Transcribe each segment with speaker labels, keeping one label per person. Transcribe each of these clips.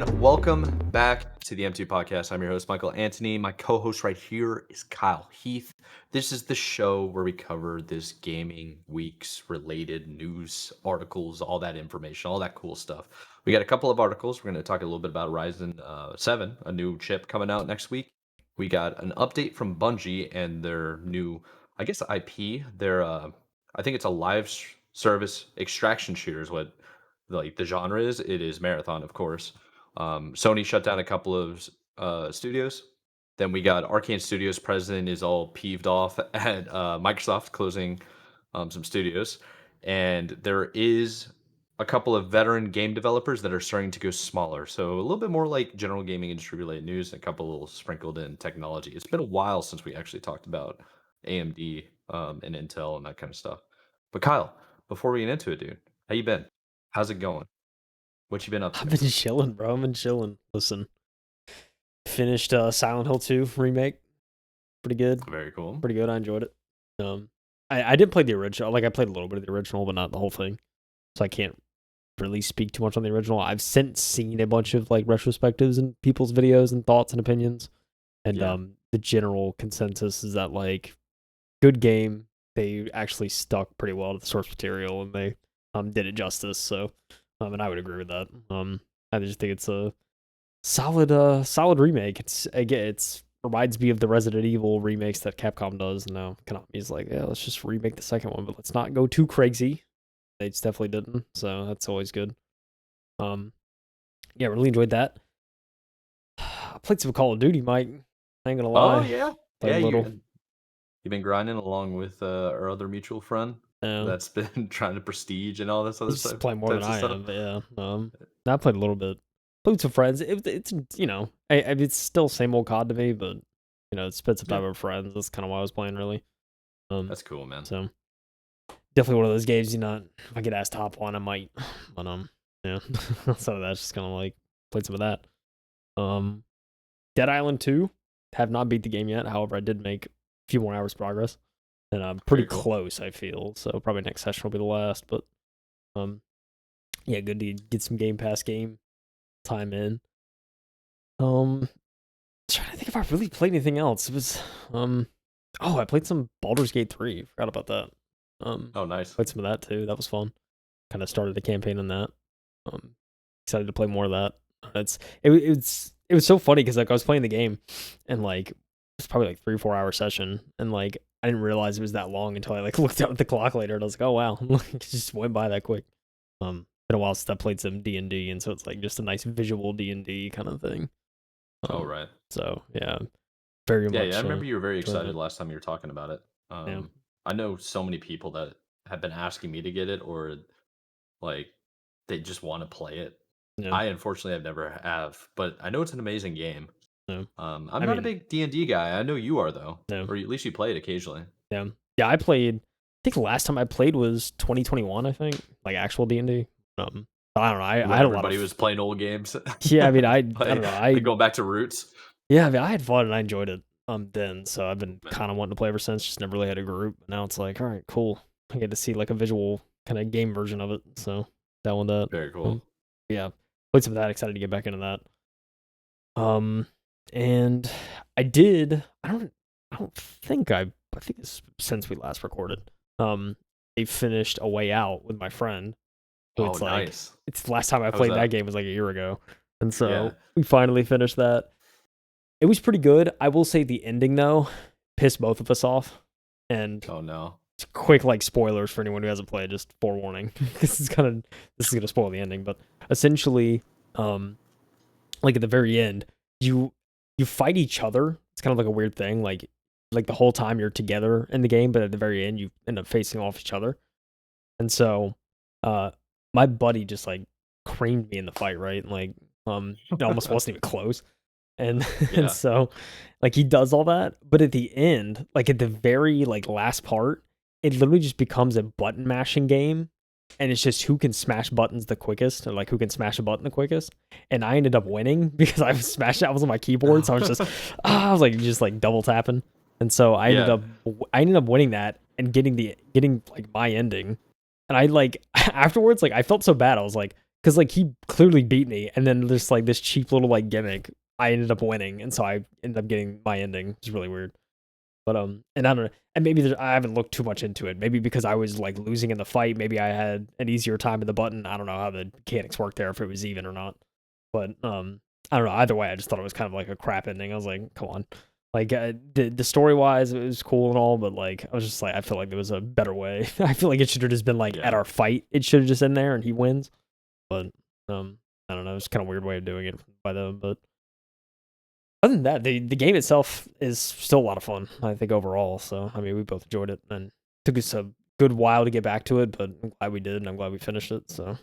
Speaker 1: and welcome back to the M2 podcast. I'm your host, Michael Anthony. My co-host right here is KyleHeath. This is the show where we cover this gaming week's related news, articles, all that information, all that cool stuff. We got a couple of articles. We're going to talk a little bit about Ryzen 7, a new chip coming out next week. We got an update from Bungie and their new, I guess, IP. Their, I think it's a live service extraction shooter is what like the genre is. It is Marathon, of course. Sony shut down a couple of studios. Then we got Arkane Studios president is all peeved off at Microsoft closing some studios. And there is a couple of veteran game developers that are starting to go smaller. So a little bit more like general gaming industry related news and a couple little sprinkled in technology. It's been a while since we actually talked about AMD and Intel and that kind of stuff. But Kyle, before we get into it, dude, how you been? How's it going? What you been up to?
Speaker 2: I've been chilling, bro. I've been chilling. Listen, finished Silent Hill 2 remake. Pretty good.
Speaker 1: Very cool.
Speaker 2: Pretty good. I enjoyed it. I didn't play the original. Like I played a little bit of the original, but not the whole thing. So I can't really speak too much on the original. I've since seen a bunch of like retrospectives and people's videos and thoughts and opinions. And the general consensus is that like good game. They actually stuck pretty well to the source material and they did it justice. So and I would agree with that. I just think it's a solid remake. It's reminds me of the Resident Evil remakes that Capcom does. And now Konami's like, yeah, let's just remake the second one, but let's not go too crazy. They just definitely didn't, so that's always good. Yeah, really enjoyed that. I played some Call of Duty, Mike. I ain't gonna lie.
Speaker 1: Oh yeah,
Speaker 2: Played a little.
Speaker 1: You've been grinding along with our other mutual friend that's been trying to prestige and all this other stuff.
Speaker 2: Play more than I am, but yeah. I played a little bit. Played with some friends. It's it's still same old COD to me, but it spends some time with friends. That's kind of why I was playing really.
Speaker 1: That's cool, man.
Speaker 2: So definitely one of those games. If I get asked to hop on, I might. But yeah. So that's just kind of like played some of that. Dead Island 2. Have not beat the game yet. However, I did make a few more hours progress. And I'm pretty close, I feel. So probably next session will be the last. But yeah, good to get some Game Pass game time in. Trying to think if I really played anything else. It was I played some Baldur's Gate 3. Forgot about that.
Speaker 1: Oh, nice.
Speaker 2: Played some of that too. That was fun. Kind of started a campaign in that. Excited to play more of that. It was so funny because like I was playing the game and like it was probably like 3 or 4 hour session and like I didn't realize it was that long until I like looked up at the clock later and I was like, oh wow, it just went by that quick. Been a while since I played some D&D and so it's like just a nice visual D&D kind of thing.
Speaker 1: Oh right.
Speaker 2: So yeah, very much.
Speaker 1: Yeah, I remember you were very excited last time you were talking about it. I know so many people that have been asking me to get it or like they just want to play it. Yeah. I unfortunately have never have, but I know it's an amazing game.
Speaker 2: Yeah.
Speaker 1: I'm not a big D&D guy. I know you are though, or at least you play it occasionally.
Speaker 2: Yeah, I played. I think the last time I played was 2021. I think like actual D&D. I don't know. I had a lot.
Speaker 1: Everybody was playing old games.
Speaker 2: Yeah, I mean, I don't know. I
Speaker 1: go back to roots.
Speaker 2: Yeah, I mean, I had fun and I enjoyed it. Then so I've been kind of wanting to play ever since. Just never really had a group. Now it's like, all right, cool. I get to see like a visual kind of game version of it. So that one,
Speaker 1: very cool.
Speaker 2: Yeah. Played some of that, excited to get back into that. And I did. I think it's since we last recorded. I finished A Way Out with my friend. So it's like,
Speaker 1: nice.
Speaker 2: It's the last time I played that game was like a year ago, and so we finally finished that. It was pretty good. I will say the ending though pissed both of us off. And
Speaker 1: oh no.
Speaker 2: Quick like spoilers for anyone who hasn't played, just forewarning. This is gonna spoil the ending, but essentially, like at the very end, you fight each other. It's kind of like a weird thing, like the whole time you're together in the game, but at the very end you end up facing off each other. And so, my buddy just like creamed me in the fight, right? Like, it almost wasn't even close. And and so, like he does all that, but at the end, like at the very like last part, it literally just becomes a button mashing game, and it's just who can smash buttons the quickest, or like who can smash a button the quickest. And I ended up winning because I was smashing. I was on my keyboard, so I was just, I was like just like double tapping, and so I ended up winning that and getting like my ending. And I like afterwards, like I felt so bad. I was like, because like he clearly beat me, and then just like this cheap little like gimmick, I ended up winning, and so I ended up getting my ending. It's really weird. But and I don't know, and maybe I haven't looked too much into it. Maybe because I was like losing in the fight, maybe I had an easier time with the button. I don't know how the mechanics work there, if it was even or not. But I don't know. Either way, I just thought it was kind of like a crap ending. I was like, come on. Like the story wise, it was cool and all, but like I was just like, I feel like there was a better way. I feel like it should have just been like at our fight. It should have just been there and he wins. But I don't know. It's kind of a weird way of doing it by them. But other than that, the game itself is still a lot of fun, I think, overall. So, I mean, we both enjoyed it, and it took us a good while to get back to it, but I'm glad we did, and I'm glad we finished it. So,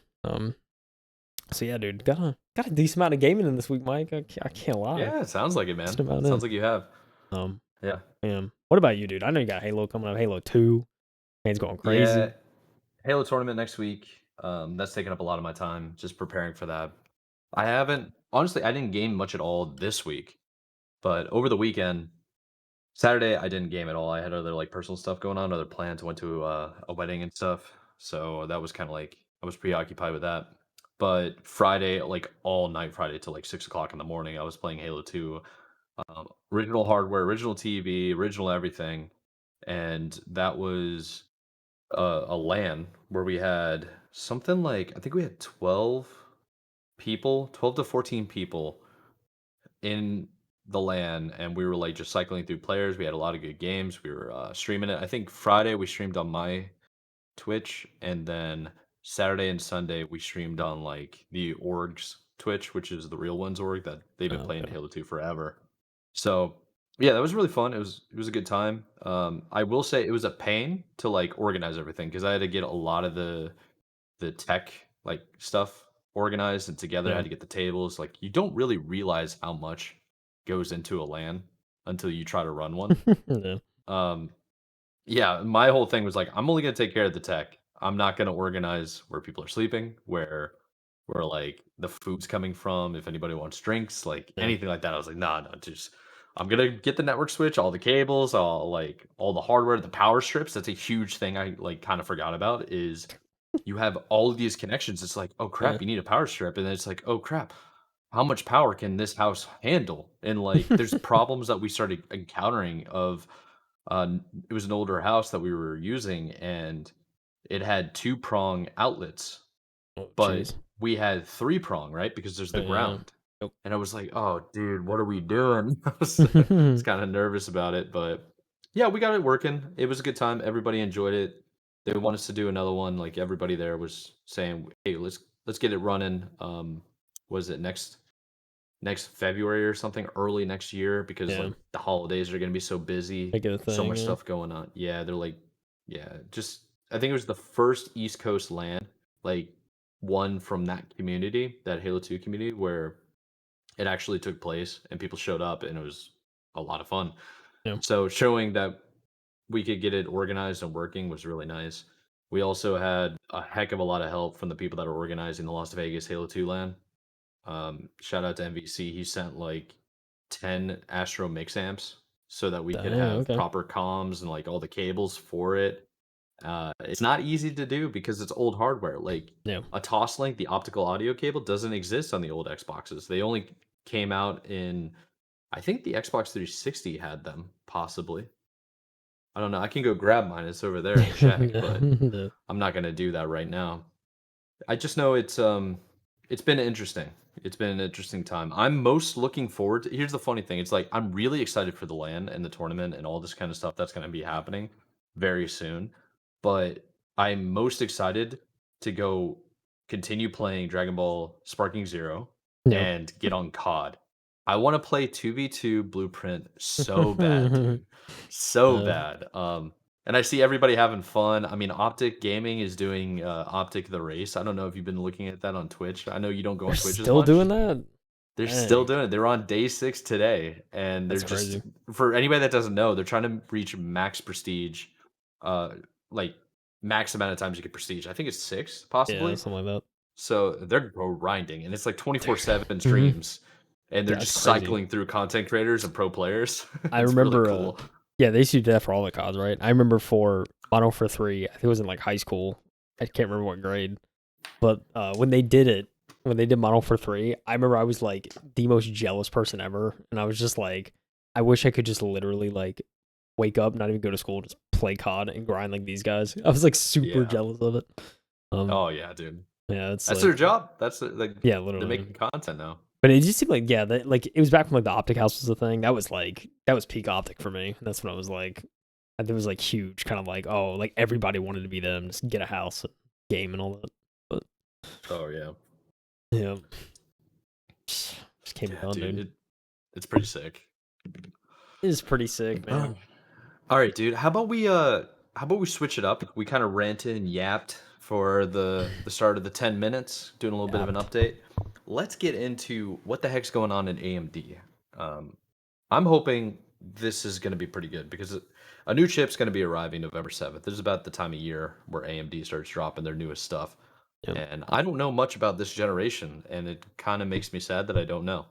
Speaker 2: yeah, dude, got a decent amount of gaming in this week, Mike. I can't lie.
Speaker 1: Yeah, it sounds like it, man. Sounds like you have. Yeah.
Speaker 2: What about you, dude? I know you got Halo coming up, Halo 2. Man's going crazy.
Speaker 1: Yeah, Halo tournament next week. That's taking up a lot of my time, just preparing for that. Honestly, I didn't game much at all this week, but over the weekend, Saturday, I didn't game at all. I had other like personal stuff going on, other plans. Went to a wedding and stuff, so that was kind of like I was preoccupied with that. But Friday, like all night Friday till like 6 o'clock in the morning, I was playing Halo 2, original hardware, original TV, original everything, and that was a LAN where we had something like I think we had 12 people, 12 to 14 people in the LAN, and we were like just cycling through players. We had a lot of good games. We were streaming it. I think Friday we streamed on my Twitch, and then Saturday and Sunday we streamed on like the org's Twitch, which is the real one's org that they've been playing Halo 2 forever. So yeah, that was really fun. It was a good time. I will say it was a pain to like organize everything because I had to get a lot of the tech like stuff organized and together. I had to get the tables. Like you don't really realize how much goes into a LAN until you try to run one.
Speaker 2: Yeah.
Speaker 1: Yeah, my whole thing was like, I'm only gonna take care of the tech. I'm not gonna organize where people are sleeping, where like the food's coming from, if anybody wants drinks, like
Speaker 2: Yeah.
Speaker 1: anything like that. I was like, nah, no, just I'm gonna get the network switch, all the cables, all the hardware, the power strips. That's a huge thing I like kind of forgot about is you have all of these connections. It's like, oh crap, you need a power strip, and then it's like, oh crap, how much power can this house handle? And like, there's problems that we started encountering of it was an older house that we were using, and it had two-prong outlets,
Speaker 2: Oh,
Speaker 1: but
Speaker 2: jeez.
Speaker 1: we had three-prong, right? Because there's the
Speaker 2: Yeah.
Speaker 1: ground.
Speaker 2: Yep.
Speaker 1: And I was like, "Oh, dude, what are we doing?" I was kind of nervous about it, but yeah, we got it working. It was a good time. Everybody enjoyed it. They want us to do another one. Like everybody there was saying, "Hey, let's get it running." Was it next February or something, early next year, because
Speaker 2: Yeah.
Speaker 1: like the holidays are gonna be so busy,
Speaker 2: Make it a
Speaker 1: so
Speaker 2: thing.
Speaker 1: much
Speaker 2: Yeah.
Speaker 1: stuff going on. Yeah, they're like, yeah, just I think it was the first East Coast LAN, like one from that community, that Halo 2 community, where it actually took place and people showed up and it was a lot of fun.
Speaker 2: Yeah.
Speaker 1: So showing that we could get it organized and working was really nice. We also had a heck of a lot of help from the people that are organizing the Las Vegas Halo 2 LAN. Shout out to MVC. He sent like 10 Astro mix amps so that we could
Speaker 2: Dang,
Speaker 1: have
Speaker 2: okay.
Speaker 1: proper comms and like all the cables for it. It's not easy to do because it's old hardware. Like
Speaker 2: Yeah.
Speaker 1: a Toss Link, the optical audio cable, doesn't exist on the old Xboxes. They only came out in, I think the Xbox 360 had them, possibly. I don't know. I can go grab mine. It's over there and check, but
Speaker 2: Yeah.
Speaker 1: I'm not gonna do that right now. I just know it's been interesting. It's been an interesting time. I'm most looking forward to here's the funny thing. It's like I'm really excited for the LAN and the tournament and all this kind of stuff that's gonna be happening very soon. But I'm most excited to go continue playing Dragon Ball Sparking Zero
Speaker 2: Yeah.
Speaker 1: and get on COD. I want to play 2v2 Blueprint so bad, dude. So bad. And I see everybody having fun. I mean, Optic Gaming is doing Optic the Race. I don't know if you've been looking at that on Twitch. I know you don't go
Speaker 2: They're
Speaker 1: on Twitch as
Speaker 2: still
Speaker 1: much.
Speaker 2: doing that?
Speaker 1: They're still
Speaker 2: Dang.
Speaker 1: doing it. They're on day 6 today, and they're
Speaker 2: That's
Speaker 1: just
Speaker 2: crazy.
Speaker 1: for anybody that doesn't know, they're trying to reach max prestige, uh, like max amount of times you get prestige. I think it's 6,
Speaker 2: Yeah,
Speaker 1: possibly.
Speaker 2: something like that.
Speaker 1: So they're grinding, and it's like
Speaker 2: Dude.
Speaker 1: 24/7
Speaker 2: Mhm.
Speaker 1: streams, and they're
Speaker 2: That's
Speaker 1: just
Speaker 2: crazy.
Speaker 1: cycling through content creators and pro players.
Speaker 2: I
Speaker 1: It's really
Speaker 2: remember,
Speaker 1: cool.
Speaker 2: yeah, they used to do that for all the CODs, right? I remember for Modern Warfare 3, I think it was in like high school. I can't remember what grade, but when they did it, when they did Model 3, I remember I was like the most jealous person ever, and I was just like, I wish I could just literally like wake up, not even go to school, just play COD and grind like these guys. I was like super
Speaker 1: Yeah.
Speaker 2: jealous of it.
Speaker 1: Oh yeah, dude.
Speaker 2: Yeah, it's
Speaker 1: That's
Speaker 2: like,
Speaker 1: their job. That's like
Speaker 2: yeah,
Speaker 1: they're
Speaker 2: literally.
Speaker 1: making content now.
Speaker 2: But it just seemed like, yeah, that like it was back when like the Optic House was the thing. That was peak Optic for me. That's when I was like, it was like huge, kind of like, oh, like everybody wanted to be them, just get a house, and game, and all that. But
Speaker 1: Oh yeah.
Speaker 2: yeah, just came
Speaker 1: Yeah,
Speaker 2: down, dude.
Speaker 1: it's pretty sick.
Speaker 2: It is pretty sick, man.
Speaker 1: All right, dude. How about we switch it up? We kind of ranted and yapped for the start of the 10 minutes, doing a little bit of an
Speaker 2: Yapped.
Speaker 1: update. Let's get into what the heck's going on in AMD. Um, I'm hoping this is going to be pretty good because a new chip's going to be arriving November 7th. This is about the time of year where AMD starts dropping their newest stuff.
Speaker 2: Yeah,
Speaker 1: And I don't know much about this generation, and it kind of makes me sad that I don't know.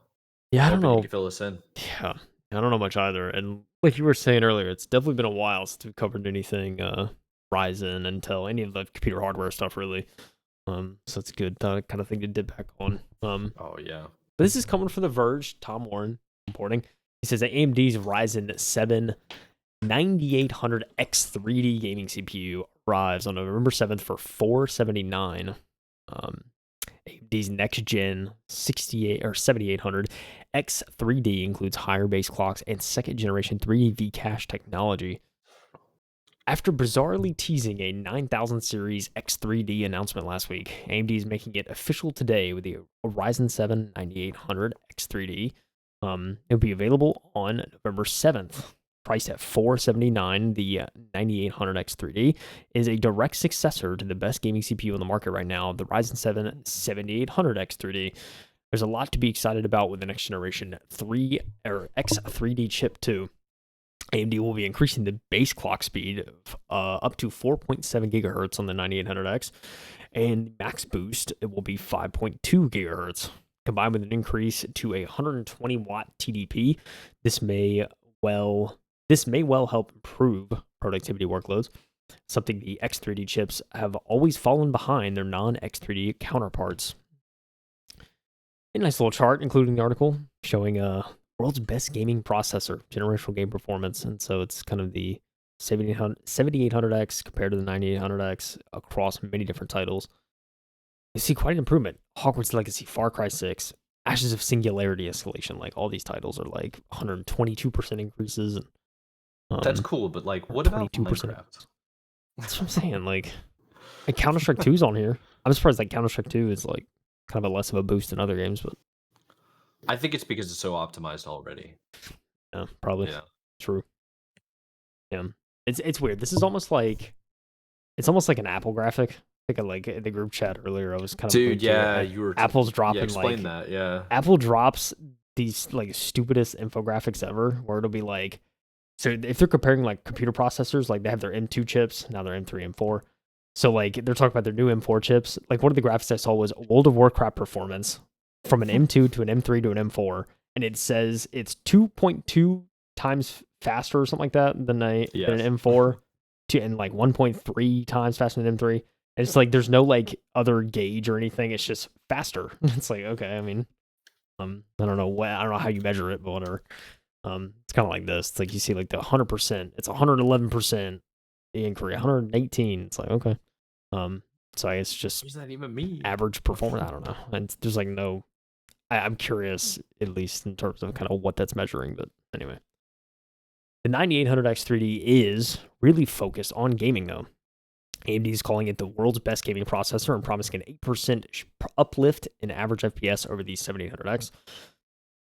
Speaker 2: yeah, I don't
Speaker 1: Hoping you
Speaker 2: know.
Speaker 1: can fill us in.
Speaker 2: Yeah, I don't know much either. And like you were saying earlier, it's definitely been a while since we've covered anything Ryzen, Intel, any of the computer hardware stuff, really. So it's good kind of thing to dip back on.
Speaker 1: Oh yeah.
Speaker 2: But this is coming from The Verge, Tom Warren reporting. He says that AMD's Ryzen 7 9800X3D gaming CPU arrives on November 7th for $479. AMD's next gen 68 or 7800 X3D includes higher base clocks and second generation 3D Vcache technology. After bizarrely teasing a 9000 series X3D announcement last week, AMD is making it official today with the Ryzen 7 9800 X3D. It'll be available on November 7th. Priced at $479, the 9800 X3D is a direct successor to the best gaming CPU on the market right now, the Ryzen 7 7800 X3D. There's a lot to be excited about with the next generation X3D chip too. AMD will be increasing the base clock speed of up to 4.7 gigahertz on the 9800X, and max boost it will be 5.2 gigahertz. Combined with an increase to a 120 watt TDP, this may well help improve productivity workloads, something the X3D chips have always fallen behind their non-X3D counterparts. A nice little chart, including the article, showing world's best gaming processor, generational game performance. And so it's kind of the 7800X compared to the 9800X across many different titles. You see quite an improvement. Hogwarts Legacy, Far Cry 6, Ashes of Singularity Escalation, like all these titles are like 122% increases. And,
Speaker 1: That's cool, but like, what about
Speaker 2: 22%.
Speaker 1: Minecraft?
Speaker 2: That's what I'm saying. Like Counter-Strike 2's on here. I'm surprised like Counter-Strike 2 is like kind of a less of a boost than other games, but
Speaker 1: I think it's because it's so optimized already.
Speaker 2: yeah, probably.
Speaker 1: Yeah.
Speaker 2: True. Yeah. It's weird. This is almost like an Apple graphic. I think like in the group chat earlier, I was kind of
Speaker 1: Dude, yeah, you were
Speaker 2: Apple's dropping
Speaker 1: explain
Speaker 2: like
Speaker 1: that, yeah.
Speaker 2: Apple drops these like stupidest infographics ever, where it'll be like, so if they're comparing like computer processors, like they have their M2 chips, now they're M3, M4. So like they're talking about their new M4 chips. Like one of the graphics I saw was World of Warcraft performance from an M2 to an M3 to an M4, and it says it's 2.2 times faster or something like that than an M4, and like 1.3 times faster than M3. And it's like there's no like other gauge or anything. It's just faster. It's like, okay, I mean, I don't know how you measure it, but whatever. It's kind of like this. It's like you see like the 100%. It's 111% increase, 118. It's like, okay. So I guess it's just
Speaker 1: What does that even mean?
Speaker 2: average performance. I don't know. And there's like no. I'm curious, at least in terms of kind of what that's measuring. But anyway, the 9800X3D is really focused on gaming though. AMD is calling it the world's best gaming processor and promising an 8% uplift in average FPS over the 7800X.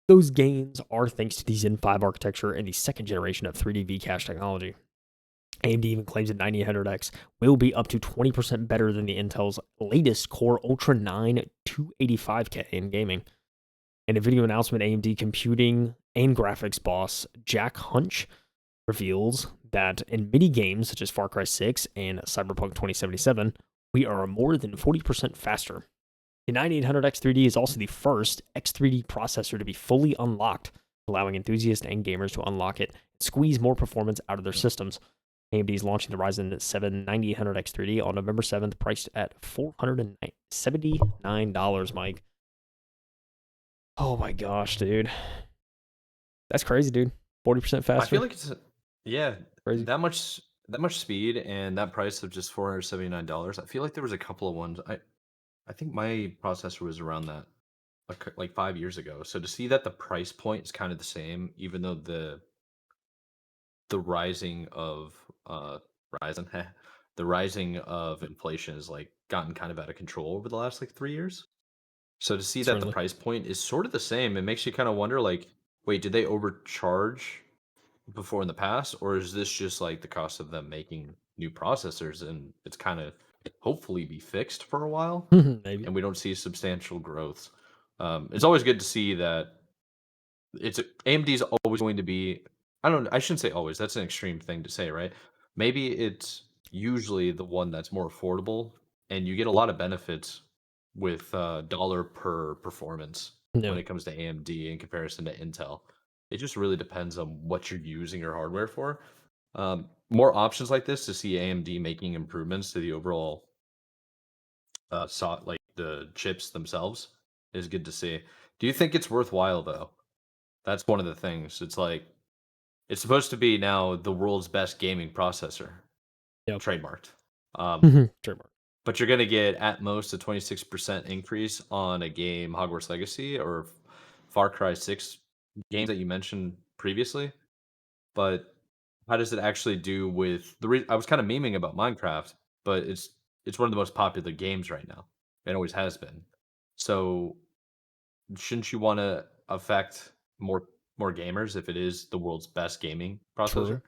Speaker 2: Those gains are thanks to the Zen 5 architecture and the second generation of 3D Vcache technology. AMD even claims that 9800X will be up to 20% better than the Intel's latest Core Ultra 9 285K in gaming. In a video announcement, AMD computing and graphics boss Jack Hunch reveals that in many games such as Far Cry 6 and Cyberpunk 2077, we are more than 40% faster. The 9800X3D is also the first X3D processor to be fully unlocked, allowing enthusiasts and gamers to unlock it and squeeze more performance out of their systems. AMD is launching the Ryzen 7 9800X3D on November 7th, priced at $479, Mike. Oh my gosh, dude. That's crazy, dude. 40%
Speaker 1: I feel
Speaker 2: faster.
Speaker 1: like yeah,
Speaker 2: Crazy.
Speaker 1: that much speed and that price of just $479. I feel like there was a couple of ones. I think my processor was around that like 5 years ago. So to see that the price point is kind of the same, even though the rising of Ryzen, the rising of inflation has like gotten kind of out of control over the last like 3 years. So to see that the
Speaker 2: Certainly.
Speaker 1: price point is sort of the same, it makes you kind of wonder like, wait, did they overcharge before in the past, or is this just like the cost of them making new processors and it's kind of hopefully be fixed for a while
Speaker 2: Maybe.
Speaker 1: and we don't see substantial growth? It's always good to see that AMD is always going to be. I shouldn't say always. That's an extreme thing to say, right? Maybe it's usually the one that's more affordable, and you get a lot of benefits with dollar per performance when
Speaker 2: No.
Speaker 1: it comes to AMD in comparison to Intel. It just really depends on what you're using your hardware for. More options like this to see AMD making improvements to the overall like the chips themselves is good to see. Do you think it's worthwhile though? That's one of the things. It's like it's supposed to be now the world's best gaming processor,
Speaker 2: Yep.
Speaker 1: trademarked.
Speaker 2: Trademark.
Speaker 1: But you're gonna get at most a 26% increase on a game, Hogwarts Legacy or Far Cry 6 games that you mentioned previously. But how does it actually do with I was kind of memeing about Minecraft, but it's one of the most popular games right now. It always has been. So shouldn't you want to affect more gamers if it is the world's best gaming processor?
Speaker 2: True.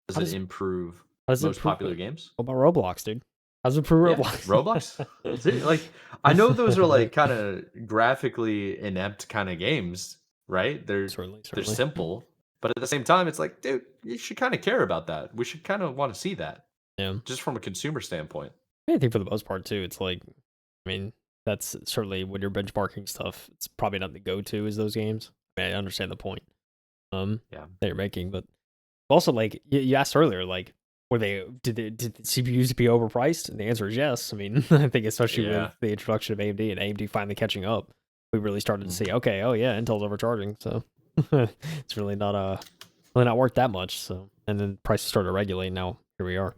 Speaker 1: Does
Speaker 2: How
Speaker 1: it
Speaker 2: does
Speaker 1: improve
Speaker 2: how does it
Speaker 1: most
Speaker 2: improve
Speaker 1: popular
Speaker 2: it?
Speaker 1: games?
Speaker 2: What about Roblox, dude? How does it improve
Speaker 1: Yeah, Roblox. Like I know those are like kind of graphically inept kind of games, right?
Speaker 2: Certainly,
Speaker 1: They're
Speaker 2: certainly.
Speaker 1: simple, but at the same time, it's like, dude, you should kind of care about that. We should kind of want to see that,
Speaker 2: Yeah.
Speaker 1: just from a consumer standpoint.
Speaker 2: I think for the most part too, it's like, I mean, that's certainly when you're benchmarking stuff. It's probably not the go-to is those games. I mean, I understand the point
Speaker 1: Yeah,
Speaker 2: that you're making, but also like you asked earlier, like did the CPUs be overpriced? And the answer is yes. I mean, I think especially with
Speaker 1: yeah.
Speaker 2: the introduction of AMD and AMD finally catching up, we really started to
Speaker 1: Mhm.
Speaker 2: see, okay, oh yeah, Intel's overcharging, so it's really not worth that much. So and then prices started to regulate. Now here we are.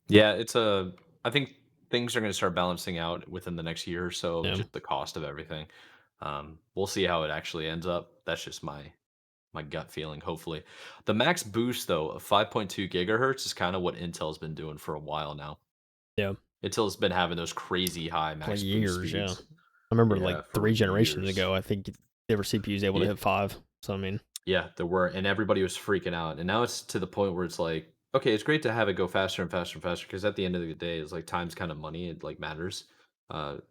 Speaker 1: Yeah, it's a. I think things are going to start balancing out within the next year or so.
Speaker 2: Yeah,
Speaker 1: Just the cost of everything. We'll see how it actually ends up. That's just my gut feeling. Hopefully, the max boost though of 5.2 gigahertz is kind of what Intel's been doing for a while now.
Speaker 2: yeah,
Speaker 1: Intel's been having those crazy high
Speaker 2: like
Speaker 1: max boost
Speaker 2: years. Yeah,
Speaker 1: speeds.
Speaker 2: I remember like
Speaker 1: Yeah, for
Speaker 2: 3 generations
Speaker 1: years.
Speaker 2: ago. I think there were CPUs able to
Speaker 1: Yeah,
Speaker 2: hit 5. So I mean,
Speaker 1: yeah, there were, and everybody was freaking out. And now it's to the point where it's like, okay, it's great to have it go faster and faster and faster because at the end of the day, it's like time's kind of money. It like matters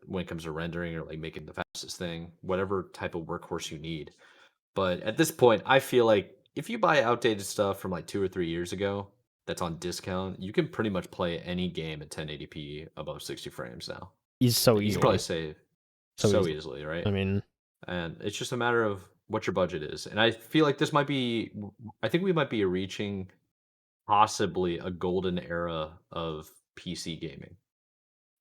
Speaker 1: when it comes to rendering or like making the fastest thing, whatever type of workhorse you need. But at this point, I feel like if you buy outdated stuff from like 2 or 3 years ago that's on discount, you can pretty much play any game at 1080p above 60 frames now.
Speaker 2: he's so
Speaker 1: And you can probably
Speaker 2: easily,
Speaker 1: save
Speaker 2: so
Speaker 1: so
Speaker 2: easily.
Speaker 1: easily, right?
Speaker 2: I mean,
Speaker 1: And it's just a matter of what your budget is. And I feel like I think we might be reaching possibly a golden era of PC gaming.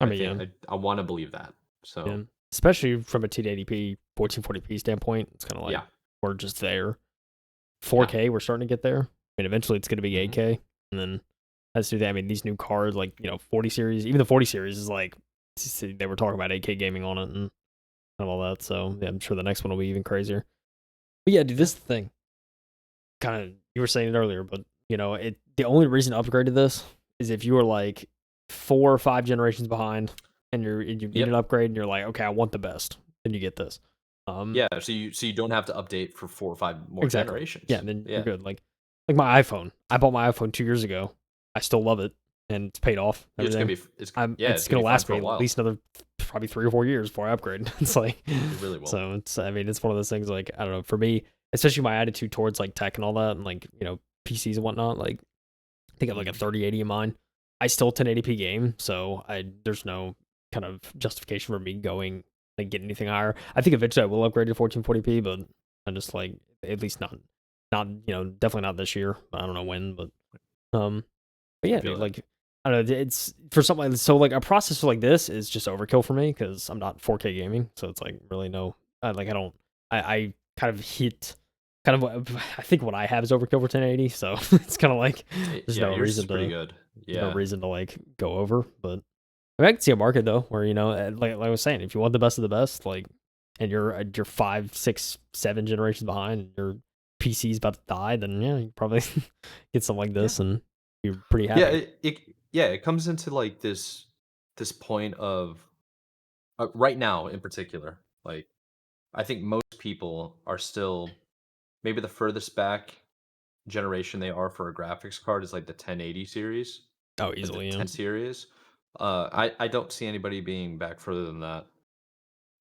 Speaker 2: yeah.
Speaker 1: I want to believe that.
Speaker 2: Yeah.
Speaker 1: So
Speaker 2: Especially from a 1080p, 1440p standpoint, it's kind of like
Speaker 1: yeah,
Speaker 2: we're just there.
Speaker 1: yeah,
Speaker 2: 4K, we're starting to get there. I mean, eventually it's going to be
Speaker 1: hmm
Speaker 2: 8K, and then as to that, I mean, these new cards, like 40 series, even the 40 series is like they were talking about 8K gaming on it and all that. So yeah, I'm sure the next one will be even crazier. But yeah, dude,
Speaker 1: yeah,
Speaker 2: this is the thing. Kind of, you were saying it earlier, but the only reason to upgrade to this is if you were like 4 or 5 generations behind, and you need
Speaker 1: yep,
Speaker 2: an upgrade, and you're like, okay, I want the best, then you get this.
Speaker 1: yeah. So you don't have to update for 4 or 5 more
Speaker 2: Exactly. Yeah,
Speaker 1: generations.
Speaker 2: and then you're
Speaker 1: Yeah,
Speaker 2: good. Like my iPhone. I bought my iPhone 2 years ago. I still love it, and it's paid off.
Speaker 1: it's gonna
Speaker 2: Everything.
Speaker 1: be it's yeah,
Speaker 2: It's
Speaker 1: it's gonna
Speaker 2: gonna
Speaker 1: be fine
Speaker 2: last
Speaker 1: for a
Speaker 2: me at
Speaker 1: while.
Speaker 2: least another probably 3 or 4 years before I upgrade. It's like,
Speaker 1: It really will.
Speaker 2: so it's. I mean, it's one of those things. Like I don't know. For me, especially my attitude towards like tech and all that, and like PCs and whatnot. Like I think I have like a
Speaker 1: Mhm.
Speaker 2: 3080 in mine. I still 1080p game, so there's no kind of justification for me going like get anything higher. I think eventually I will upgrade to 1440p, but I'm just like at least not definitely not this year. I don't know when, um but
Speaker 1: I
Speaker 2: yeah,
Speaker 1: feel
Speaker 2: dude,
Speaker 1: that.
Speaker 2: like I don't know, it's for something like so like a processor like this is just overkill for me because I'm not 4K gaming, so it's like really Like I don't. I kind of hit. Kind of, I think what I have is overkill for 1080, so it's kind of like there's
Speaker 1: Yeah,
Speaker 2: no
Speaker 1: yours is
Speaker 2: reason
Speaker 1: pretty
Speaker 2: to
Speaker 1: good.
Speaker 2: there's no
Speaker 1: Yeah.
Speaker 2: reason to like go over. But I mean, I can see a market though where like I was saying, if you want the best of the best, like, and you're 5, 6, 7 generations behind, and your PC's about to die, then yeah, you probably get something like
Speaker 1: Yeah.
Speaker 2: this and you're pretty
Speaker 1: Yeah,
Speaker 2: happy.
Speaker 1: it comes into like this point of right now in particular. Like I think most people are still maybe the furthest back generation they are for a graphics card is like the 1080 series,
Speaker 2: Oh,
Speaker 1: like the
Speaker 2: easily, yeah.
Speaker 1: 10 series. I don't see anybody being back further than that.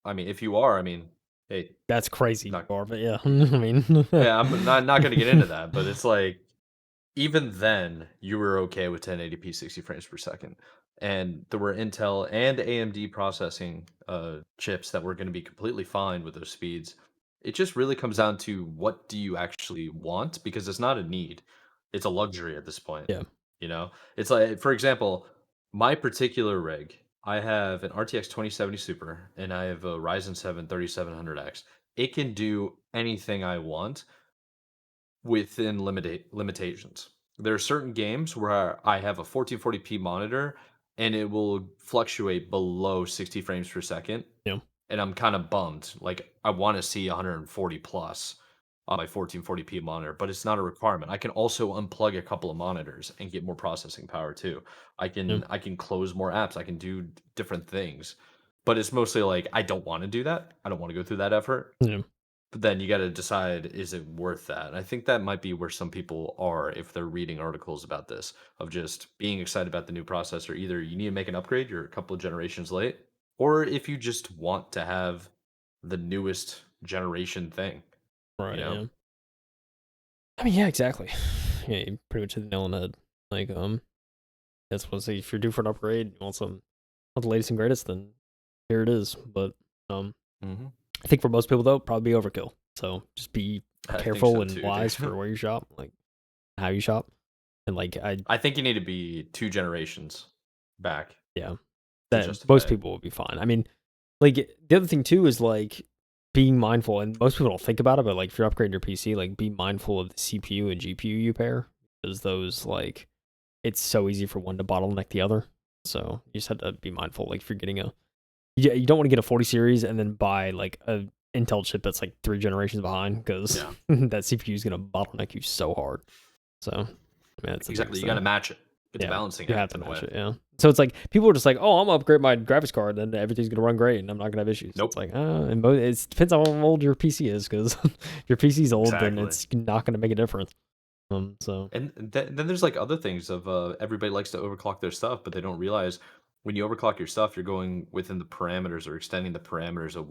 Speaker 1: I mean, if you are, I mean, hey,
Speaker 2: That's crazy,
Speaker 1: not
Speaker 2: far, but yeah, I mean,
Speaker 1: yeah, I'm not going to get into that, but it's like even then, you were okay with 1080p 60 frames per second, and there were Intel and AMD processing, chips that were gonna be completely fine with those speeds. It just really comes down to what do you actually want, because it's not a need, it's a luxury at this point,
Speaker 2: yeah,
Speaker 1: you know? It's like, for example, my particular rig, I have an RTX 2070 Super, and I have a Ryzen 7 3700X. It can do anything I want, within limitations. There are certain games where I have a 1440p monitor and it will fluctuate below 60 frames per second,
Speaker 2: yeah,
Speaker 1: and I'm kind of bummed. Like I want to see 140 plus on my 1440p monitor, but it's not a requirement. I can also unplug a couple of monitors and get more processing power too.
Speaker 2: yeah,
Speaker 1: I can close more apps. I can do different things. But it's mostly like I don't want to do that. I don't want to go through that effort.
Speaker 2: yeah,
Speaker 1: But then you gotta decide, is it worth that? And I think that might be where some people are if they're reading articles about this, of just being excited about the new processor. Either you need to make an upgrade, you're a couple of generations late, or if you just want to have the newest generation thing, you
Speaker 2: right,
Speaker 1: know?
Speaker 2: yeah. I mean, yeah, exactly. Yeah, you pretty much hit the nail on the head. Like, that's what I say. If you're due for an upgrade, you want the latest and greatest, then here it is. But um,
Speaker 1: Hmm.
Speaker 2: I think for most people though, probably be overkill. So just be
Speaker 1: I think
Speaker 2: careful
Speaker 1: so
Speaker 2: and
Speaker 1: too, dude.
Speaker 2: wise for where you shop, like how you shop, and like
Speaker 1: I think you need to be 2 generations back
Speaker 2: yeah,
Speaker 1: to
Speaker 2: that most
Speaker 1: justify it.
Speaker 2: people will be fine. I mean, like the other thing too is like being mindful, and most people don't think about it, but like if you're upgrading your PC, like be mindful of the CPU and GPU you pair, because those like it's so easy for one to bottleneck the other. So you just have to be mindful. Like if you're getting you don't want to get a 40 series and then buy like a Intel chip that's like 3 generations behind because
Speaker 1: Yeah,
Speaker 2: that CPU is gonna bottleneck you so hard. So I mean that's the
Speaker 1: exactly.
Speaker 2: biggest
Speaker 1: You got to
Speaker 2: thing.
Speaker 1: match it. It's a
Speaker 2: Yeah,
Speaker 1: balancing
Speaker 2: you have
Speaker 1: act
Speaker 2: to
Speaker 1: in a
Speaker 2: match
Speaker 1: way.
Speaker 2: it. Yeah. So it's like people are just like, oh, I'm gonna upgrade my graphics card, then everything's gonna run great, and I'm not gonna have issues. It's
Speaker 1: Nope.
Speaker 2: like, and it depends on how old your PC is, because if your PC's old, then
Speaker 1: Exactly.
Speaker 2: it's not gonna make a difference. So
Speaker 1: And then there's like other things of everybody likes to overclock their stuff, but they don't realize when you overclock your stuff, you're going within the parameters or extending the parameters of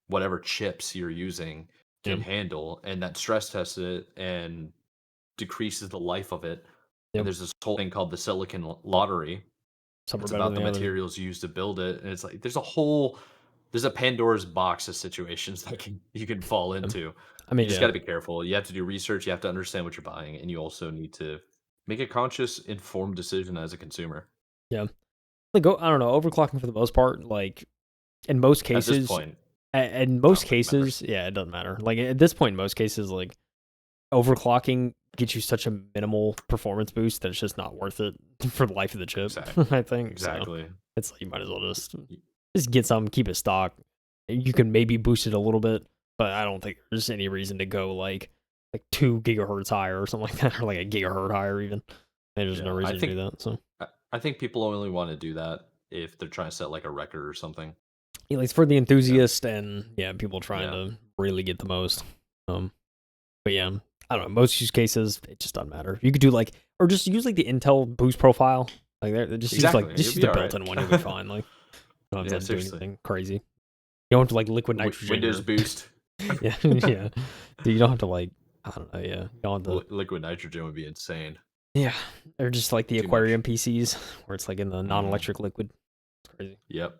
Speaker 1: whatever chips you're using can
Speaker 2: yeah,
Speaker 1: handle, and that stress tests it and decreases the life of it. And
Speaker 2: yep,
Speaker 1: there's this whole thing called the silicon lottery.
Speaker 2: some are
Speaker 1: It's
Speaker 2: better
Speaker 1: about
Speaker 2: than
Speaker 1: the
Speaker 2: the other.
Speaker 1: materials used to build it, and it's like there's a Pandora's box of situations that you can fall
Speaker 2: Yeah.
Speaker 1: into.
Speaker 2: I
Speaker 1: You
Speaker 2: mean,
Speaker 1: just
Speaker 2: yeah,
Speaker 1: got to be careful. You have to do research. You have to understand what you're buying, and you also need to make a conscious, informed decision as a consumer.
Speaker 2: yeah. Like I don't know, overclocking for the most part, like in most
Speaker 1: At this
Speaker 2: cases,
Speaker 1: point,
Speaker 2: in
Speaker 1: I
Speaker 2: most
Speaker 1: don't think it matters.
Speaker 2: cases, yeah, it doesn't matter. Like at this point, in most cases, like overclocking gets you such a minimal performance boost that it's just not worth it for the life of the chip.
Speaker 1: Exactly.
Speaker 2: I think so.
Speaker 1: Exactly.
Speaker 2: It's like you might as well
Speaker 1: Y-
Speaker 2: just get some, keep it stock. You can maybe boost it a little bit, but I don't think there's any reason to go like 2 gigahertz higher or something like that, or like a gigahertz higher even. There's no
Speaker 1: Yeah,
Speaker 2: reason to do that. So
Speaker 1: I think people only want to do that if they're trying to set like a record or something.
Speaker 2: yeah, like, it's for the
Speaker 1: You know?
Speaker 2: enthusiast and yeah, people trying
Speaker 1: Yeah.
Speaker 2: to really get the most. Um, but yeah, I don't know. Most use cases, it just doesn't matter. You could do like, or just use like the Intel boost profile. Like
Speaker 1: Exactly.
Speaker 2: just
Speaker 1: You'll
Speaker 2: use
Speaker 1: be
Speaker 2: the
Speaker 1: all right.
Speaker 2: built-in one. You'll be fine. Like you don't
Speaker 1: Yeah,
Speaker 2: have to do
Speaker 1: seriously.
Speaker 2: anything crazy. You don't have to like liquid nitrogen
Speaker 1: Windows
Speaker 2: or
Speaker 1: boost.
Speaker 2: yeah, yeah. Dude, you don't have to like I don't know. Yeah, you don't have to.
Speaker 1: Liquid nitrogen would be insane.
Speaker 2: Yeah, or just like the
Speaker 1: Too much.
Speaker 2: aquarium PCs where it's like in the
Speaker 1: Hmm.
Speaker 2: non-electric liquid. It's crazy.
Speaker 1: Yep.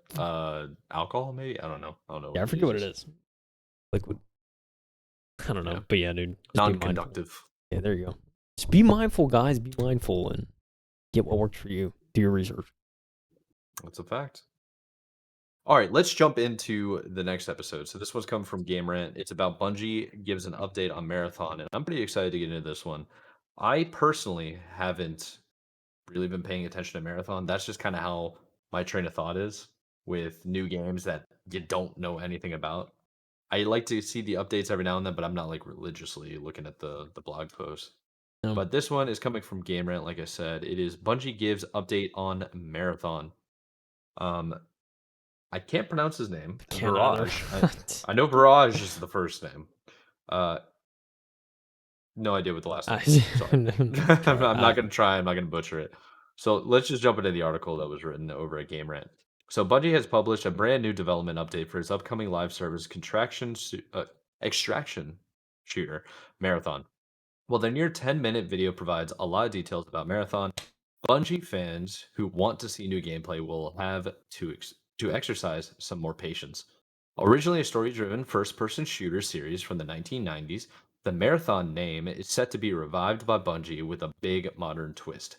Speaker 1: Alcohol maybe? I don't know. I don't know
Speaker 2: Yeah,
Speaker 1: what
Speaker 2: I
Speaker 1: it
Speaker 2: forget what it
Speaker 1: uses.
Speaker 2: is. Liquid. I don't
Speaker 1: Yeah.
Speaker 2: know, but yeah, dude, just be mindful.
Speaker 1: Non-conductive.
Speaker 2: Yeah, there you go. Just be mindful, guys. Be mindful and get what works for you. Do your research.
Speaker 1: That's a fact. All right, let's jump into the next episode. So this one's come from Game Rant. It's about Bungie gives an update on Marathon, and I'm pretty excited to get into this one. I personally haven't really been paying attention to Marathon. That's just kind of how my train of thought is with new games that you don't know anything about. I like to see the updates every now and then, but I'm not like religiously looking at the blog posts.
Speaker 2: Um,
Speaker 1: But this one is coming from Game Rant, like I said. It is Bungie gives update on Marathon. Um, I can't pronounce his name.
Speaker 2: can't either.
Speaker 1: Virage. I know Virage is the first name. Uh, no idea what the last name is. Sorry. I'm not gonna try. I'm not gonna butcher it. So let's just jump into the article that was written over at Game Rant. So Bungie has published a brand new development update for its upcoming live service extraction shooter Marathon. Well, their near 10-minute video provides a lot of details about Marathon. Bungie fans who want to see new gameplay will have to exercise some more patience. Originally a story-driven first-person shooter series from the 1990s, the Marathon name is set to be revived by Bungie with a big modern twist.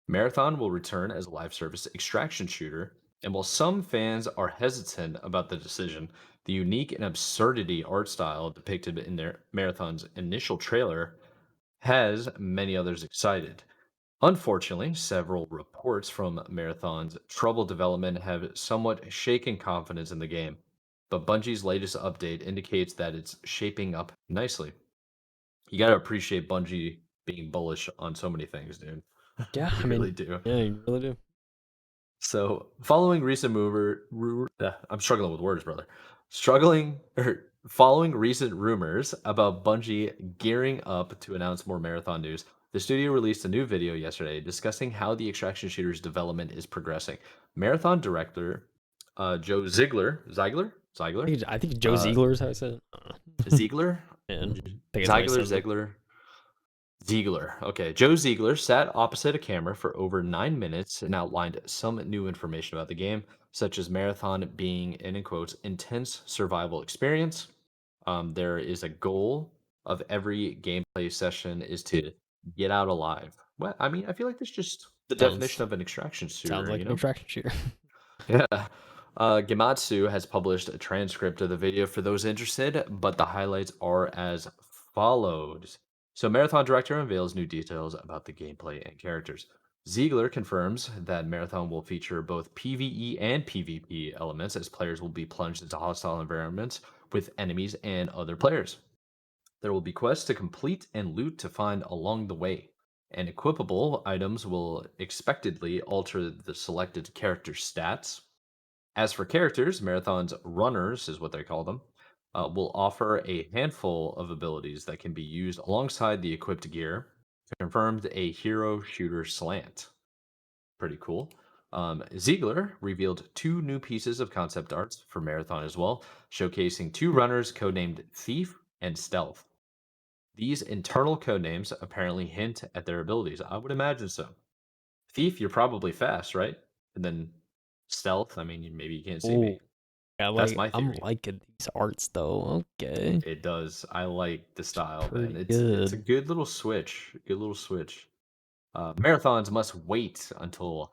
Speaker 1: Marathon will return as a live service extraction shooter, and while some fans are hesitant about the decision, the unique and absurdity art style depicted in their Marathon's initial trailer has many others excited. Unfortunately, several reports from Marathon's troubled development have somewhat shaken confidence in the game, but Bungie's latest update indicates that it's shaping up nicely. You gotta appreciate Bungie being bullish on so many things, dude.
Speaker 2: Yeah,
Speaker 1: You
Speaker 2: I
Speaker 1: really
Speaker 2: mean,
Speaker 1: do.
Speaker 2: yeah, you really do.
Speaker 1: So, following recent I'm struggling with words, brother. Struggling or following recent rumors about Bungie gearing up to announce more marathon news, the studio released a new video yesterday discussing how the extraction shooter's development is progressing. Marathon director Joe Ziegler,
Speaker 2: I think Joe
Speaker 1: uh,
Speaker 2: Ziegler is how I said it. I don't know.
Speaker 1: Ziegler,
Speaker 2: Man, I think it's how he
Speaker 1: Ziegler,
Speaker 2: says it.
Speaker 1: Ziegler. Ziegler. Okay. Joe Ziegler sat opposite a camera for over 9 minutes and outlined some new information about the game, such as Marathon being an, in quotes, intense survival experience. There is a goal of every gameplay session is to get out alive. Well, I mean, I feel like that's just the definition
Speaker 2: Sounds
Speaker 1: of an extraction
Speaker 2: sounds
Speaker 1: shooter,
Speaker 2: like
Speaker 1: you
Speaker 2: an
Speaker 1: know?
Speaker 2: extraction shooter.
Speaker 1: Yeah. Gematsu has published a transcript of the video for those interested, but the highlights are as follows. So, Marathon Director unveils new details about the gameplay and characters. Ziegler confirms that Marathon will feature both PvE and PvP elements as players will be plunged into hostile environments with enemies and other players. There will be quests to complete and loot to find along the way, and equipable items will expectedly alter the selected character stats. As for characters, Marathon's runners is what they call them, will offer a handful of abilities that can be used alongside the equipped gear. Confirmed a hero shooter slant. Pretty cool. Ziegler revealed two new pieces of concept arts for Marathon as well, showcasing two runners codenamed Thief and Stealth. These internal codenames apparently hint at their abilities. I would imagine so. Thief, you're probably fast, right? And then Stealth, I mean, maybe you can't see me.
Speaker 2: Oh, yeah,
Speaker 1: That's
Speaker 2: like
Speaker 1: my
Speaker 2: I'm
Speaker 1: theory.
Speaker 2: liking these arts though. Okay,
Speaker 1: It does. I like the style, man.
Speaker 2: pretty
Speaker 1: It's a
Speaker 2: good.
Speaker 1: good little switch. Good little switch. Marathons must wait until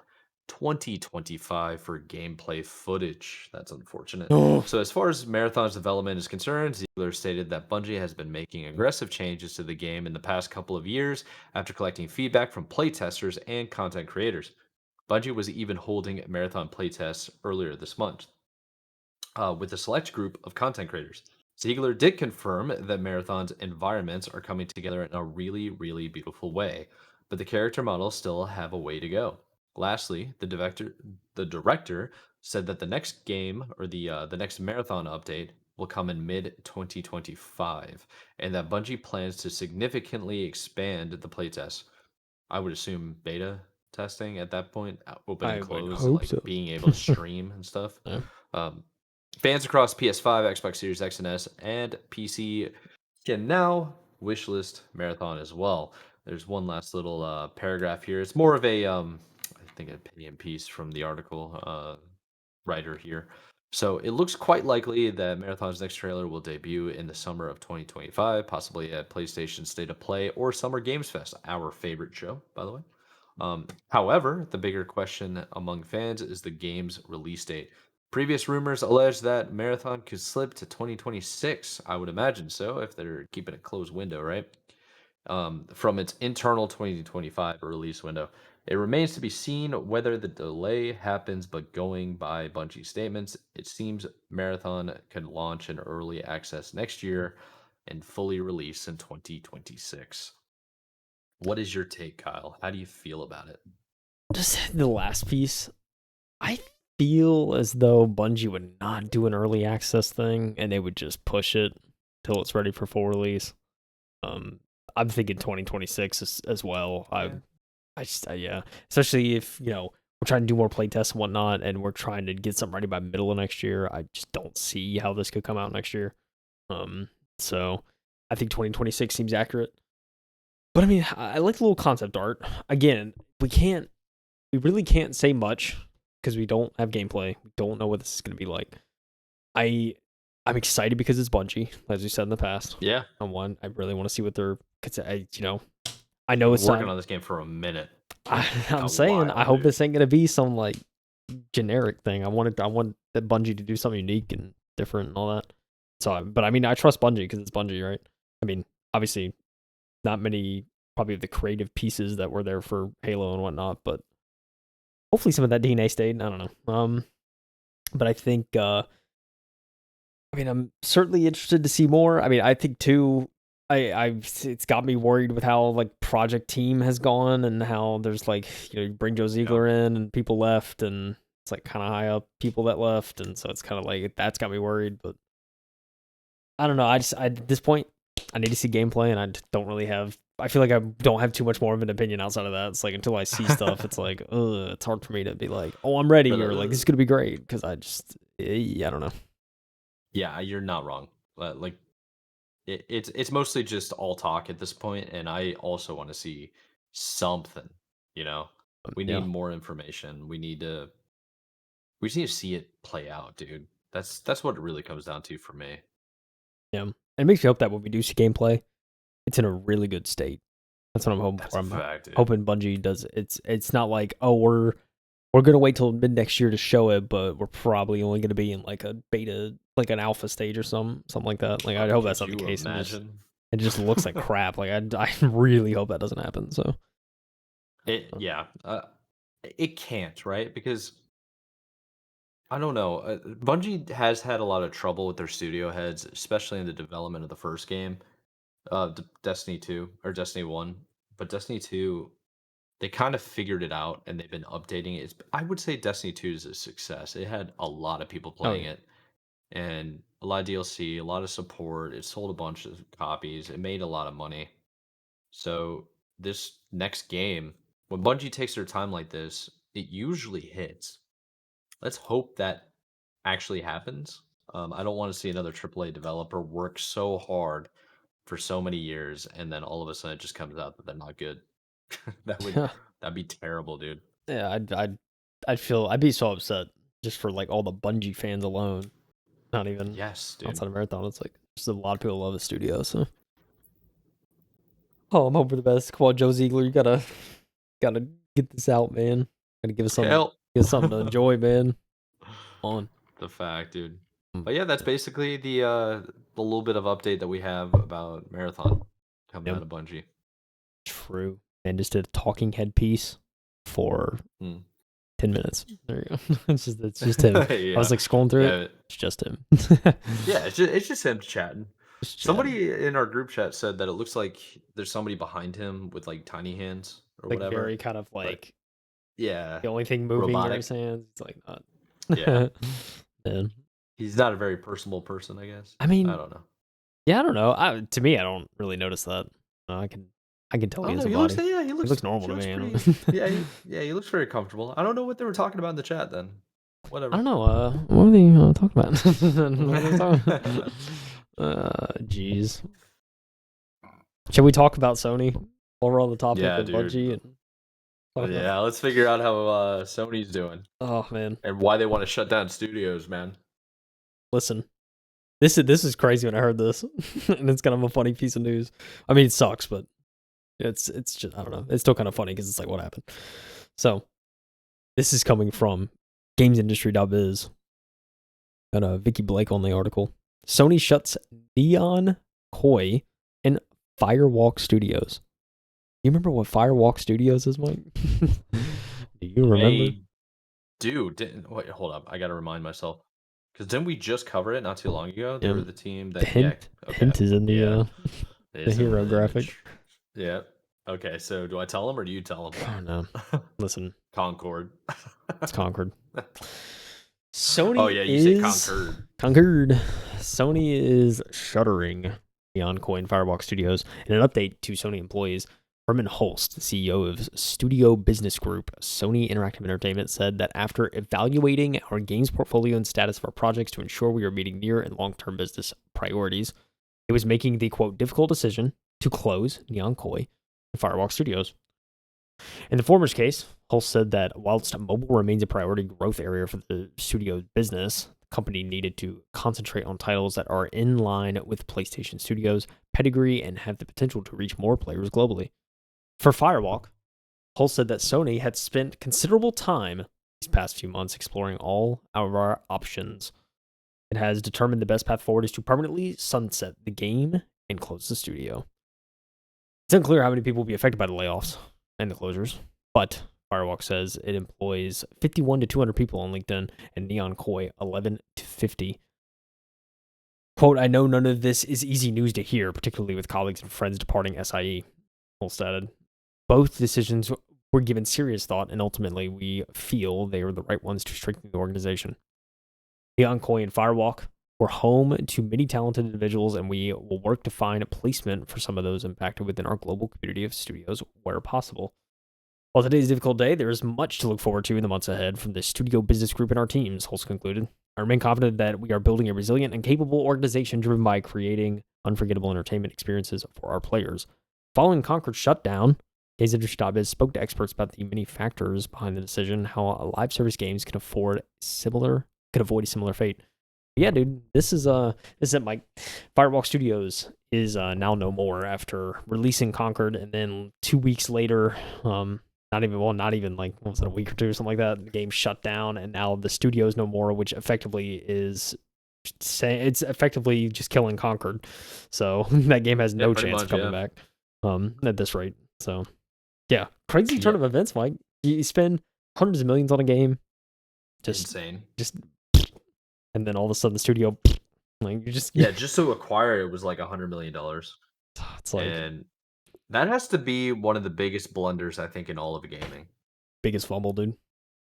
Speaker 1: 2025 for gameplay footage. That's unfortunate.
Speaker 2: Oh,
Speaker 1: So, as far as Marathon's development is concerned, Ziegler stated that Bungie has been making aggressive changes to the game in the past couple of years after collecting feedback from playtesters and content creators. Bungie was even holding marathon playtests earlier this month with a select group of content creators. Ziegler did confirm that Marathon's environments are coming together in a really, really beautiful way, but the character models still have a way to go. Lastly, the director said that the next game or the next Marathon update will come in mid 2025, and that Bungie plans to significantly expand the playtest. I would assume beta testing at that point, open and
Speaker 2: I would
Speaker 1: close,
Speaker 2: hope
Speaker 1: like
Speaker 2: so.
Speaker 1: being able to stream and stuff.
Speaker 2: Yeah.
Speaker 1: Um, Fans across PS5, Xbox Series X and S, and PC can now wishlist Marathon as well. There's one last little paragraph here. It's more of a, I think, an opinion piece from the article writer here. So it looks quite likely that Marathon's next trailer will debut in the summer of 2025, possibly at PlayStation State of Play or Summer Games Fest, our favorite show, by the way. However, the bigger question among fans is the game's release date. Previous rumors allege that Marathon could slip to 2026. I would imagine so if they're keeping a closed window, right? From its internal 2025 release window. It remains to be seen whether the delay happens, but going by Bungie statements, it seems Marathon could launch in early access next year and fully release in 2026. What is your take, Kyle? How do you feel about it?
Speaker 2: Just the last piece. I feel as though Bungie would not do an early access thing and they would just push it till it's ready for full release. I'm thinking 2026 as well.
Speaker 1: Yeah.
Speaker 2: Yeah, especially if we're trying to do more playtests and whatnot, and we're trying to get something ready by middle of next year. I just don't see how this could come out next year. So I think 2026 seems accurate. But I mean, I like the little concept art. Again, we really can't say much because we don't have gameplay. We don't know what this is going to be like. I'm excited because it's Bungie, as we said in the past.
Speaker 1: Yeah.
Speaker 2: I really want to see what they're, I know it's
Speaker 1: working on this game for a minute.
Speaker 2: I'm saying, I hope this ain't gonna be some like generic thing. I want that Bungie to do something unique and different and all that. So, but I mean, I trust Bungie because it's Bungie, right? I mean, obviously, not many probably of the creative pieces that were there for Halo and whatnot, but hopefully some of that DNA stayed. I don't know. But I think, I mean, I'm certainly interested to see more. I mean, I think too. It's got me worried with how like Project Team has gone and how there's like you bring Joe Ziegler in and people left and it's like kind of high up people that left and so it's kind of like that's got me worried. But I don't know. At this point I need to see gameplay and I don't really have. I feel like I don't have too much more of an opinion outside of that. It's like until I see stuff, it's like it's hard for me to be like, oh, I'm ready or like this is gonna be great because I don't know.
Speaker 1: Yeah, you're not wrong. Like. It's mostly just all talk at this point, and I also want to see something. We need more information. We just need to see it play out, dude. That's what it really comes down to for me.
Speaker 2: Yeah, it makes me hope that when we do see gameplay, it's in a really good state. That's what I'm hoping for. I'm hoping Bungie does. It's not like we're gonna wait till mid next year to show it, but we're probably only gonna be in like a beta, like an alpha stage or something like that. Like I hope that's not the case. It just looks like crap. Like I really hope that doesn't happen. So
Speaker 1: it can't, right? Because I don't know. Bungie has had a lot of trouble with their studio heads, especially in the development of the first game, Destiny 2 or Destiny 1. But Destiny 2, they kind of figured it out and they've been updating it. I would say Destiny 2 is a success. It had a lot of people playing it and a lot of DLC, a lot of support. It sold a bunch of copies. It made a lot of money. So this next game, when Bungie takes their time like this, it usually hits. Let's hope that actually happens. I don't want to see another AAA developer work so hard for so many years and then all of a sudden it just comes out that they're not good. That'd be terrible, dude.
Speaker 2: Yeah, I'd be so upset just for like all the Bungie fans alone. Not even
Speaker 1: dude.
Speaker 2: Outside of Marathon. It's like just a lot of people love the studio. So, I'm hoping for the best. Come on, Joe Ziegler, you gotta get this out, man. Gotta give us something, to enjoy, man. On
Speaker 1: the fact, dude. But yeah, that's basically the little bit of update that we have about Marathon coming out of Bungie.
Speaker 2: True. And just did a talking head piece for 10 minutes. There you go. it's just him. I was like scrolling through it. It's just him.
Speaker 1: Yeah, it's just him chatting. Somebody in our group chat said that it looks like there's somebody behind him with like tiny hands or
Speaker 2: like
Speaker 1: whatever.
Speaker 2: Very kind of like
Speaker 1: the
Speaker 2: only thing moving in his hands. It's like not.
Speaker 1: Yeah.
Speaker 2: Man.
Speaker 1: He's not a very personable person, I guess.
Speaker 2: I mean,
Speaker 1: I don't know.
Speaker 2: Yeah, I don't know. To me, I don't really notice that. I can tell he has a body.
Speaker 1: He looks
Speaker 2: normal to me.
Speaker 1: He looks very comfortable. I don't know what they were talking about in the chat then. Whatever.
Speaker 2: I don't know. What are they talking about? Jeez. Shall we talk about Sony while we're on the topic of Bungie?
Speaker 1: Let's figure out how Sony's doing.
Speaker 2: Oh man,
Speaker 1: and why they want to shut down studios, man.
Speaker 2: Listen, this is crazy when I heard this, and it's kind of a funny piece of news. I mean, it sucks, but it's just I don't know. It's still kind of funny because it's like what happened. So, this is coming from GamesIndustry.biz. Got Vicky Blake on the article. Sony shuts Neon Koi and Firewalk Studios. You remember what Firewalk Studios is, Mike? Do you remember?
Speaker 1: I do. Wait, hold up. I got to remind myself. Because didn't we just cover it not too long ago? They
Speaker 2: Yeah.
Speaker 1: were the team
Speaker 2: The
Speaker 1: that...
Speaker 2: hint,
Speaker 1: okay.
Speaker 2: hint is in the
Speaker 1: It's in
Speaker 2: hero graphic.
Speaker 1: image. Yeah. Okay, so do I tell them or do you tell them?
Speaker 2: Oh, no. Listen.
Speaker 1: Concord.
Speaker 2: It's Concord. Sony
Speaker 1: Oh, yeah, you say Concord.
Speaker 2: Concord. Sony is shuttering Neon Coin Firewalk Studios. In an update to Sony employees, Herman Holst, CEO of Studio Business Group, Sony Interactive Entertainment, said that after evaluating our games portfolio and status of our projects to ensure we are meeting near and long-term business priorities, it was making the, quote, difficult decision to close Neon Koi and Firewalk Studios. In the former's case, Holst said that whilst mobile remains a priority growth area for the studio's business, the company needed to concentrate on titles that are in line with PlayStation Studios' pedigree and have the potential to reach more players globally. For Firewalk, Holst said that Sony had spent considerable time these past few months exploring all of our options. It has determined the best path forward is to permanently sunset the game and close the studio. It's unclear how many people will be affected by the layoffs and the closures, but Firewalk says it employs 51 to 200 people on LinkedIn and Neon Koi 11 to 50. Quote, I know none of this is easy news to hear, particularly with colleagues and friends departing SIE, Holst added. Both decisions were given serious thought, and ultimately we feel they are the right ones to strengthen the organization. Neon Koi and Firewalk were home to many talented individuals, and we will work to find placement for some of those impacted within our global community of studios where possible. While today's a difficult day, there is much to look forward to in the months ahead from the studio business group and our teams, Holst concluded. I remain confident that we are building a resilient and capable organization driven by creating unforgettable entertainment experiences for our players. Following Concord's shutdown, GamesIndustry.biz spoke to experts about the many factors behind the decision, how live service games could avoid a similar fate. Yeah, dude, this is it, Mike. Firewalk Studios is now no more after releasing Concord, and then 2 weeks later, not even like, what was it, a week or two or something like that, the game shut down, and now the studio is no more, which effectively is it's effectively just killing Concord. So that game has no chance of coming back at this rate. So yeah, crazy turn of events, Mike. You spend hundreds of millions on a game, just
Speaker 1: insane,
Speaker 2: and then all of a sudden the studio, like, you just
Speaker 1: just to acquire it was like $100 million.
Speaker 2: It's like,
Speaker 1: and that has to be one of the biggest blunders I think in all of gaming.
Speaker 2: Biggest fumble, dude.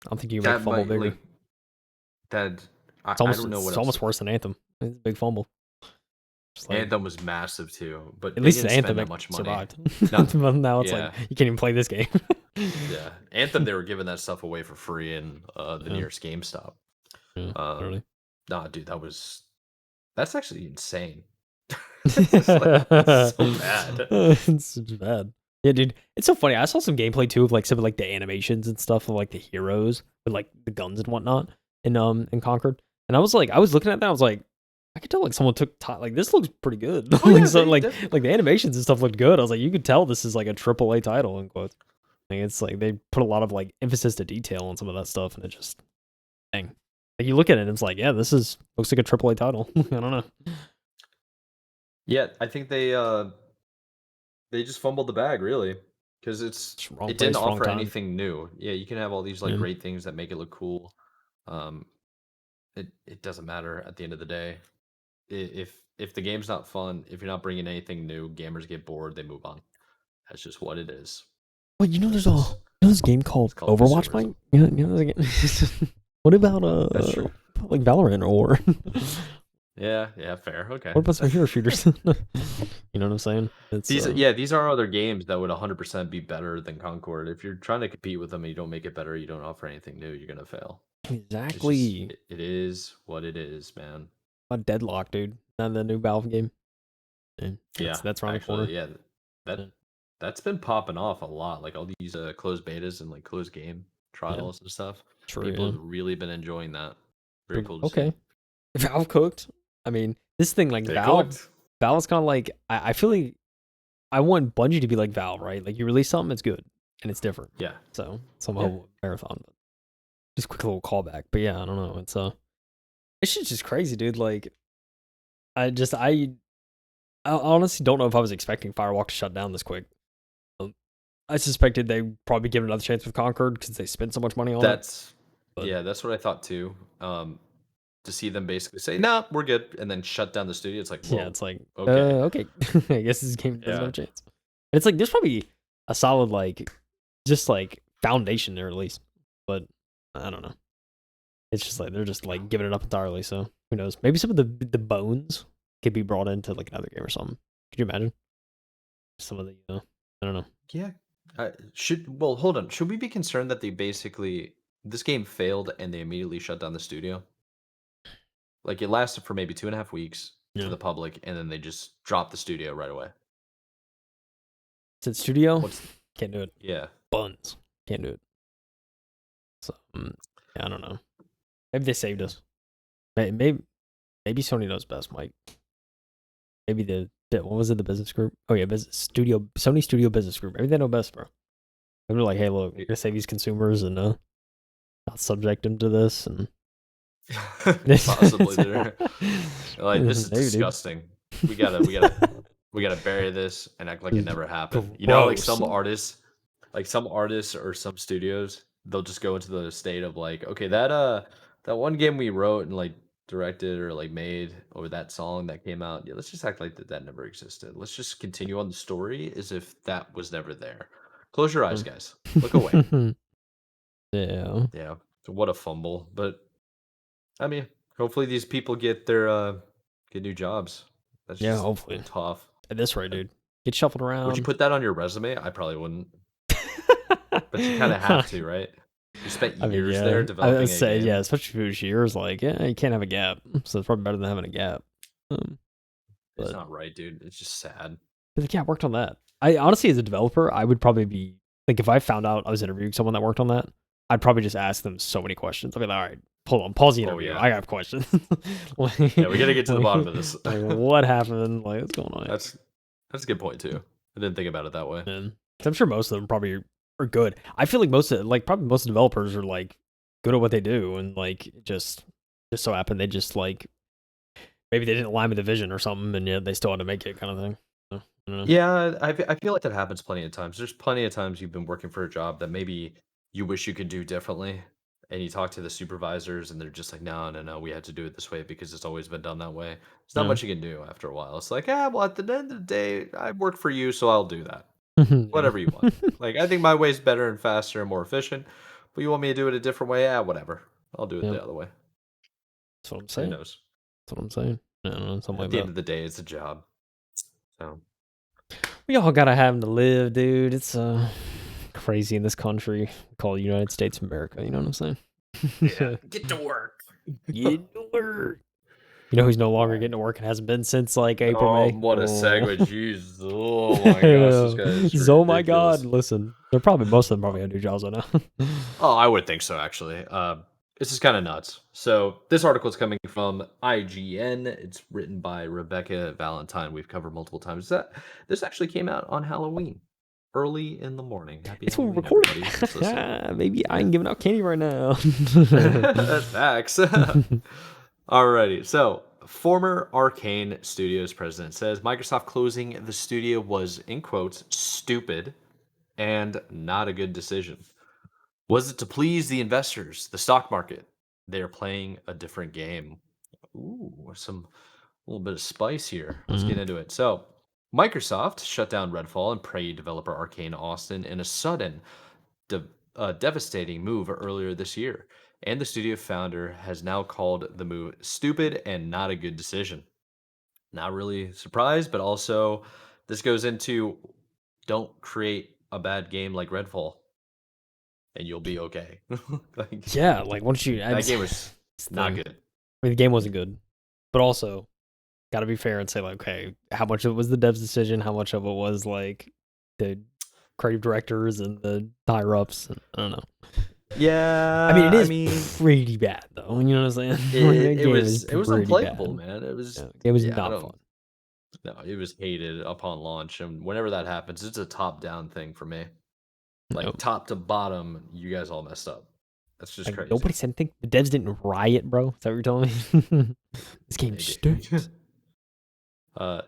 Speaker 2: I don't think you can make fumble bigger.
Speaker 1: I don't know what
Speaker 2: it's almost worse than Anthem. It's a big fumble.
Speaker 1: Like, Anthem was massive too, but
Speaker 2: at least Anthem
Speaker 1: that much money.
Speaker 2: Survived. Now it's like you can't even play this game.
Speaker 1: Yeah, Anthem, they were giving that stuff away for free in the nearest GameStop.
Speaker 2: Really?
Speaker 1: Nah, dude, that's actually insane. It's so bad.
Speaker 2: It's bad. Yeah, dude, it's so funny. I saw some gameplay too of like some of like the animations and stuff of like the heroes with like the guns and whatnot in Concord, and I was looking at that, I was like, I could tell like someone took time. Like, this looks pretty good. Like the animations and stuff looked good. I was like, you could tell this is like a AAA title in quotes. Like, it's like they put a lot of like emphasis to detail on some of that stuff, and it just, dang. Like, you look at it and it's like, yeah, looks like a AAA title. I don't know.
Speaker 1: Yeah, I think they just fumbled the bag, really, because it didn't offer anything new. Yeah, you can have all these like great things that make it look cool. It doesn't matter at the end of the day. If the game's not fun, if you're not bringing anything new, gamers get bored, they move on. That's just what it is.
Speaker 2: Well, there's this game called Overwatch, Mike. What about
Speaker 1: That's true.
Speaker 2: like Valorant or
Speaker 1: yeah, fair. Okay.
Speaker 2: What about some hero shooters? You know what I'm saying?
Speaker 1: These are other games that would 100% be better than Concord. If you're trying to compete with them and you don't make it better, you don't offer anything new, you're gonna fail.
Speaker 2: Exactly.
Speaker 1: It is what it is, man.
Speaker 2: A Deadlock, dude. Not the new Valve game. That's around the corner.
Speaker 1: Yeah, that's been popping off a lot. Like all these closed betas and like closed game trials and stuff.
Speaker 2: True,
Speaker 1: People have really been enjoying that. Very cool.
Speaker 2: Okay. Valve cooked. I mean, this thing like Valve is kind of like, I feel like I want Bungie to be like Valve, right? Like, you release something, it's good and it's different.
Speaker 1: Yeah.
Speaker 2: So somehow marathon, but just quick little callback. But yeah, I don't know. It's It's just crazy, dude. Like, I honestly don't know if I was expecting Firewalk to shut down this quick. Um, I suspected they'd probably give it another chance with Concord because they spent so much money on it.
Speaker 1: That's
Speaker 2: But
Speaker 1: yeah, that's what I thought too. To see them basically say, "Nah, we're good," and then shut down the studio, it's like,
Speaker 2: yeah,
Speaker 1: whoa,
Speaker 2: it's like,
Speaker 1: okay,
Speaker 2: okay. I guess this game doesn't have
Speaker 1: yeah.
Speaker 2: a chance. And it's like there's probably a solid like, just like foundation there at least. But I don't know. It's just like they're just like giving it up entirely. So who knows? Maybe some of the bones could be brought into like another game or something. Could you imagine some of the? I don't know.
Speaker 1: Yeah. Well, hold on. Should we be concerned that they basically this game failed and they immediately shut down the studio? Like it lasted for maybe 2.5 weeks to
Speaker 2: Yeah.
Speaker 1: the public, and then they just dropped the studio right away.
Speaker 2: Is it studio?
Speaker 1: What's
Speaker 2: Can't do it.
Speaker 1: yeah.
Speaker 2: Buns. Can't do it. So yeah, I don't know. Maybe they saved us. Maybe Sony knows best, Mike. Maybe what was it? The business group? Oh yeah, business studio. Sony Studio Business Group. Maybe they know best, bro. Maybe they're like, hey, look, we're gonna save these consumers and not subject them to this and
Speaker 1: Possibly they're like this is
Speaker 2: maybe, dude.
Speaker 1: disgusting. We gotta bury this and act like it never happened. You know,
Speaker 2: Gross.
Speaker 1: like some artists or some studios, they'll just go into the state of like, okay, that one game we wrote and like directed or like made or that song that came out, yeah, let's just act like that never existed. Let's just continue on the story as if that was never there. Close your eyes, guys. Look away.
Speaker 2: Yeah.
Speaker 1: Yeah. What a fumble. But I mean, hopefully these people get new jobs. That's
Speaker 2: Yeah,
Speaker 1: just
Speaker 2: hopefully.
Speaker 1: tough.
Speaker 2: At this rate,
Speaker 1: Uh,
Speaker 2: dude. Get shuffled
Speaker 1: Would you
Speaker 2: around.
Speaker 1: put that on your resume? I probably wouldn't, but you kind of have to, right? You spent
Speaker 2: I mean,
Speaker 1: years there
Speaker 2: yeah. I would
Speaker 1: developing a
Speaker 2: say, yeah,
Speaker 1: game.
Speaker 2: especially for those years, like, yeah, you can't have a gap. So it's probably better than having a gap.
Speaker 1: It's
Speaker 2: But
Speaker 1: not right, dude. It's just sad.
Speaker 2: like, yeah, I worked on that. I honestly, as a developer, I would probably be like, if I found out I was interviewing someone that worked on that, I'd probably just ask them so many questions. I'd be like, all right, hold on, pause the
Speaker 1: Oh
Speaker 2: interview.
Speaker 1: yeah,
Speaker 2: I have questions.
Speaker 1: yeah. We gotta get to the bottom of this.
Speaker 2: like, what happened? Like, what's going on here?
Speaker 1: That's a good point too. I didn't think about it that way.
Speaker 2: And I'm sure most of them probably are good. I feel like probably most developers are like good at what they do, and like just so happened they just like maybe they didn't align with the vision or something, and yet they still had to make it kind of thing. So, I don't know.
Speaker 1: Yeah, I feel like that happens plenty of times. There's plenty of times you've been working for a job that maybe you wish you could do differently, and you talk to the supervisors, and they're just like, "No, no, no, we had to do it this way because it's always been done that way." There's not
Speaker 2: Yeah.
Speaker 1: much you can do after a while. It's like, "Ah, well, at the end of the day, I work for you, so I'll do that.
Speaker 2: Yeah.
Speaker 1: Whatever you want." Like, I think my way's better and faster and more efficient, but you want me to do it a different way? Ah, whatever. I'll do it
Speaker 2: Yep.
Speaker 1: the other way.
Speaker 2: That's what I'm
Speaker 1: Who
Speaker 2: saying.
Speaker 1: knows?
Speaker 2: That's what I'm saying. I don't know, something
Speaker 1: At
Speaker 2: like
Speaker 1: the end
Speaker 2: that.
Speaker 1: of the day, it's a job. So,
Speaker 2: We all gotta have 'em to live, dude. It's crazy in this country called the United States of America. You know what I'm saying?
Speaker 1: yeah, get to work.
Speaker 2: Get to work. You know who's no longer getting to work and hasn't been since like April,
Speaker 1: Oh,
Speaker 2: May?
Speaker 1: what a
Speaker 2: Oh.
Speaker 1: segue. Jeez. Oh my gosh, this guy is
Speaker 2: Oh my god,
Speaker 1: ridiculous.
Speaker 2: listen. Most of them probably have new jobs right now.
Speaker 1: Oh, I would think so, actually. This is kind of nuts. So, this article is coming from IGN. It's written by Rebecca Valentine. We've covered multiple times. This actually came out on Halloween, early in the morning. Happy
Speaker 2: It's when we're
Speaker 1: Halloween,
Speaker 2: recording.
Speaker 1: everybody who's listening.
Speaker 2: Maybe I
Speaker 1: Yeah,
Speaker 2: ain't giving out candy right now.
Speaker 1: facts. Alrighty, so former Arkane Studios president says Microsoft closing the studio was, in quotes, stupid and not a good decision. Was it to please the investors, the stock market? They are playing a different game. Ooh, some a little bit of spice here. Let's get
Speaker 2: Mhm.
Speaker 1: into it. So, Microsoft shut down Redfall and Prey developer Arkane Austin in a sudden, devastating move earlier this year. And the studio founder has now called the move stupid and not a good decision. Not really surprised, but also this goes into don't create a bad game like Redfall and you'll be okay. Like
Speaker 2: Yeah, like once you
Speaker 1: that
Speaker 2: it's,
Speaker 1: game was
Speaker 2: it's the
Speaker 1: not
Speaker 2: thing.
Speaker 1: good.
Speaker 2: I mean, the game wasn't good, but also got to be fair and say like, okay, how much of it was the devs' decision? How much of it was like the creative directors and the higher ups? I don't know. I mean,
Speaker 1: Yeah,
Speaker 2: it
Speaker 1: I
Speaker 2: is
Speaker 1: mean,
Speaker 2: pretty bad though. You know what I'm saying? Like
Speaker 1: it
Speaker 2: that
Speaker 1: it
Speaker 2: game is
Speaker 1: was it was
Speaker 2: pretty
Speaker 1: unplayable,
Speaker 2: bad.
Speaker 1: man. It was
Speaker 2: Yeah, it was
Speaker 1: yeah, I
Speaker 2: not
Speaker 1: don't
Speaker 2: fun.
Speaker 1: no, it was hated upon launch, and whenever that happens, it's a top down thing for me. Like
Speaker 2: Nope.
Speaker 1: top to bottom, you guys all messed up. That's just
Speaker 2: Like
Speaker 1: crazy.
Speaker 2: nobody said anything. The devs didn't riot, bro. Is that what you're telling me? This game
Speaker 1: Maybe.
Speaker 2: stinks.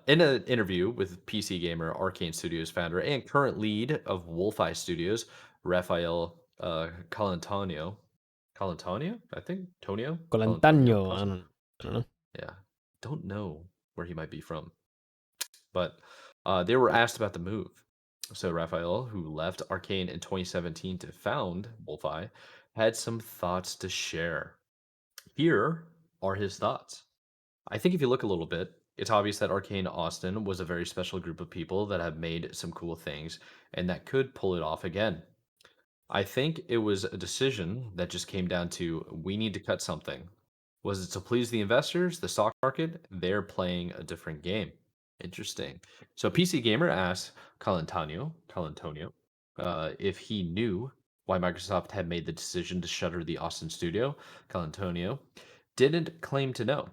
Speaker 1: In an interview with PC Gamer, Arkane Studios founder and current lead of Wolfeye Studios, Rafael Colantonio, I think Tonio, Colantonio,
Speaker 2: Colantano. I don't know.
Speaker 1: yeah, don't know where he might be from, but they were asked about the move. So Raphael, who left Arcane in 2017 to found Wolfeye, had some thoughts to share. Here are his thoughts. I think if you look a little bit, it's obvious that Arkane Austin was a very special group of people that have made some cool things and that could pull it off again. I think it was a decision that just came down to we need to cut something. Was it to please the investors, the stock market? They're playing a different game. Interesting. So PC Gamer asked Colantonio, if he knew why Microsoft had made the decision to shutter the Austin studio. Colantonio didn't claim to know.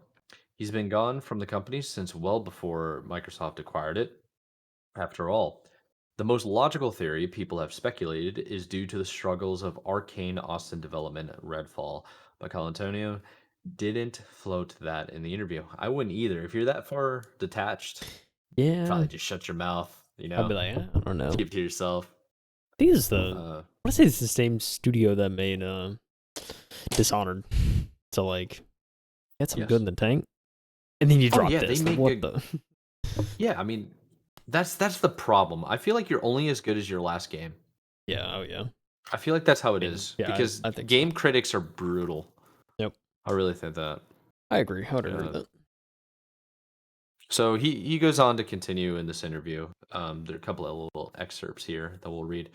Speaker 1: He's been gone from the company since well before Microsoft acquired it. After all, the most logical theory people have speculated is due to the struggles of Arkane Austin development at Redfall, but Colantonio didn't float that in the interview. I wouldn't either. If you're that far detached,
Speaker 2: Yeah,
Speaker 1: probably just shut your mouth,
Speaker 2: I'd be like, I don't know.
Speaker 1: keep to yourself.
Speaker 2: I think it's the.
Speaker 1: Uh,
Speaker 2: I want to say it's the same studio that made Dishonored. So like, had some good
Speaker 1: yes.
Speaker 2: in the tank, and then you
Speaker 1: Oh
Speaker 2: drop
Speaker 1: yeah, they
Speaker 2: this. Like,
Speaker 1: make
Speaker 2: what
Speaker 1: good.
Speaker 2: the?
Speaker 1: Yeah, I mean, that's the problem. I feel like you're only as good as your last game.
Speaker 2: Yeah. Oh yeah.
Speaker 1: I feel like that's how
Speaker 2: I
Speaker 1: it
Speaker 2: mean,
Speaker 1: is
Speaker 2: yeah,
Speaker 1: because
Speaker 2: I think so.
Speaker 1: game critics are brutal.
Speaker 2: Yep.
Speaker 1: I really think that.
Speaker 2: I agree. I would agree with
Speaker 1: Uh,
Speaker 2: that.
Speaker 1: so he goes on to continue in this interview. There are a couple of little excerpts here that we'll read.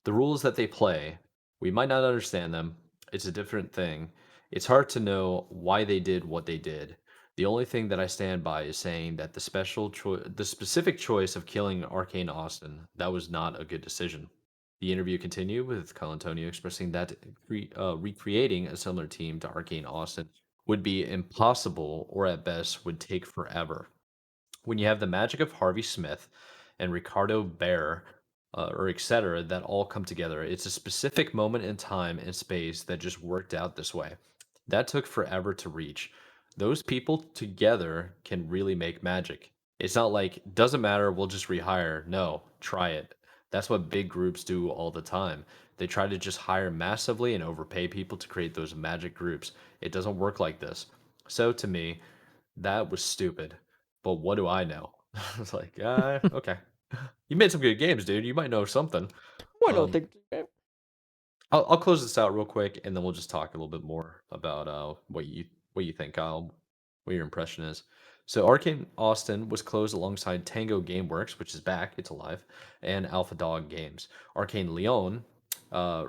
Speaker 1: The rules that they play, we might not understand them. It's a different thing. It's hard to know why they did what they did. The only thing that I stand by is saying that the specific choice of killing Arcane Austin, that was not a good decision. The interview continued with Colantonio expressing that recreating a similar team to Arcane Austin would be impossible or at best would take forever. When you have the magic of Harvey Smith and Ricardo Bear, or etc., that all come together, it's a specific moment in time and space that just worked out this way. That took forever to reach. Those people together can really make magic. It's not like, doesn't matter, we'll just rehire. No, try it. That's what big groups do all the time. They try to just hire massively and overpay people to create those magic groups. It doesn't work like this. So to me, that was stupid. But what do I know? It's like, okay. You made some good games, dude. You might know something.
Speaker 2: Why don't
Speaker 1: Um,
Speaker 2: think?
Speaker 1: I'll close this out real quick, and then we'll just talk a little bit more about what you think, Kyle, what your impression is. So, Arcane Austin was closed alongside Tango GameWorks, which is back, it's alive, and Alpha Dog Games. Arcane Leon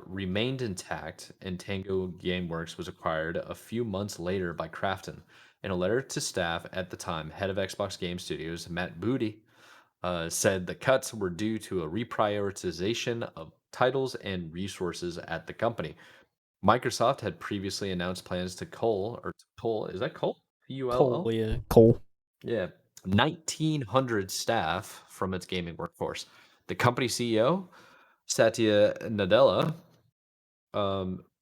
Speaker 1: remained intact, and Tango GameWorks was acquired a few months later by Krafton. In a letter to staff at the time, head of Xbox Game Studios, Matt Booty, said the cuts were due to a reprioritization of titles and resources at the company. Microsoft had previously announced plans to cull, is that cull?
Speaker 2: Cole,
Speaker 1: P-U-L-L?
Speaker 2: yeah, Cole.
Speaker 1: Yeah, 1,900 staff from its gaming workforce. The company CEO, Satya Nadella,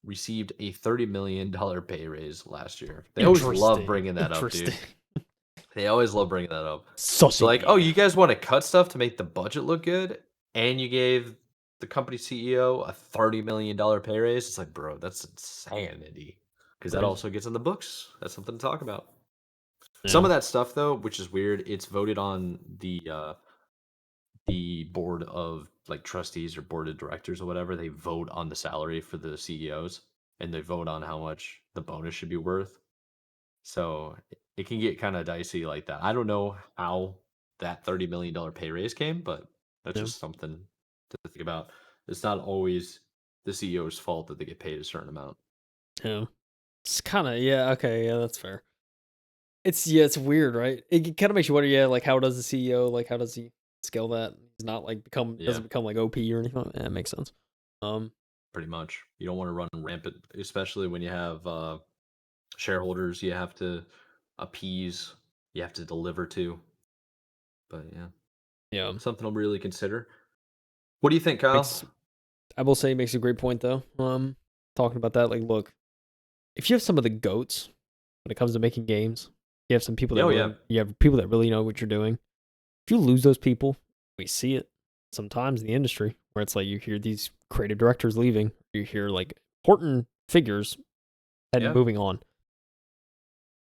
Speaker 1: received a $30 million pay raise last year. They always love
Speaker 2: Interesting.
Speaker 1: bringing that up,
Speaker 2: Interesting.
Speaker 1: dude. They always love bringing that up. So
Speaker 2: Saucy.
Speaker 1: like, oh, you guys want to cut stuff to make the budget look good, and you gave the company CEO a $30 million pay raise. It's like, bro, that's insanity. Because that
Speaker 2: Right.
Speaker 1: also gets in the books. That's something to talk about. Some
Speaker 2: Yeah.
Speaker 1: of that stuff, though, which is weird, it's voted on the board of like trustees or board of directors or whatever. They vote on the salary for the CEOs, and they vote on how much the bonus should be worth. So it can get kind of dicey like that. I don't know how that $30 million pay raise came, but that's
Speaker 2: Yeah.
Speaker 1: just something to think about. It's not always the CEO's fault that they get paid a certain amount.
Speaker 2: Yeah. It's kind of yeah. Okay. Yeah, that's fair. It's yeah. It's weird, right? It kind of makes you wonder. Yeah, like how does the CEO like how does he scale that? He's not like
Speaker 1: Yeah,
Speaker 2: doesn't become like OP or anything. Yeah, it makes sense. Um.
Speaker 1: pretty much. You don't want to run rampant, especially when you have shareholders you have to appease, you have to deliver to. But yeah,
Speaker 2: Yeah.
Speaker 1: something I'll really consider. What do you think, Kyle?
Speaker 2: Makes I will say it makes a great point though. talking about that. Like, look, if you have some of the goats when it comes to making games, you have some people that you have people that really know what you're doing. If you lose those people, we see it sometimes in the industry where it's like you hear these creative directors leaving, you hear like important figures and moving on.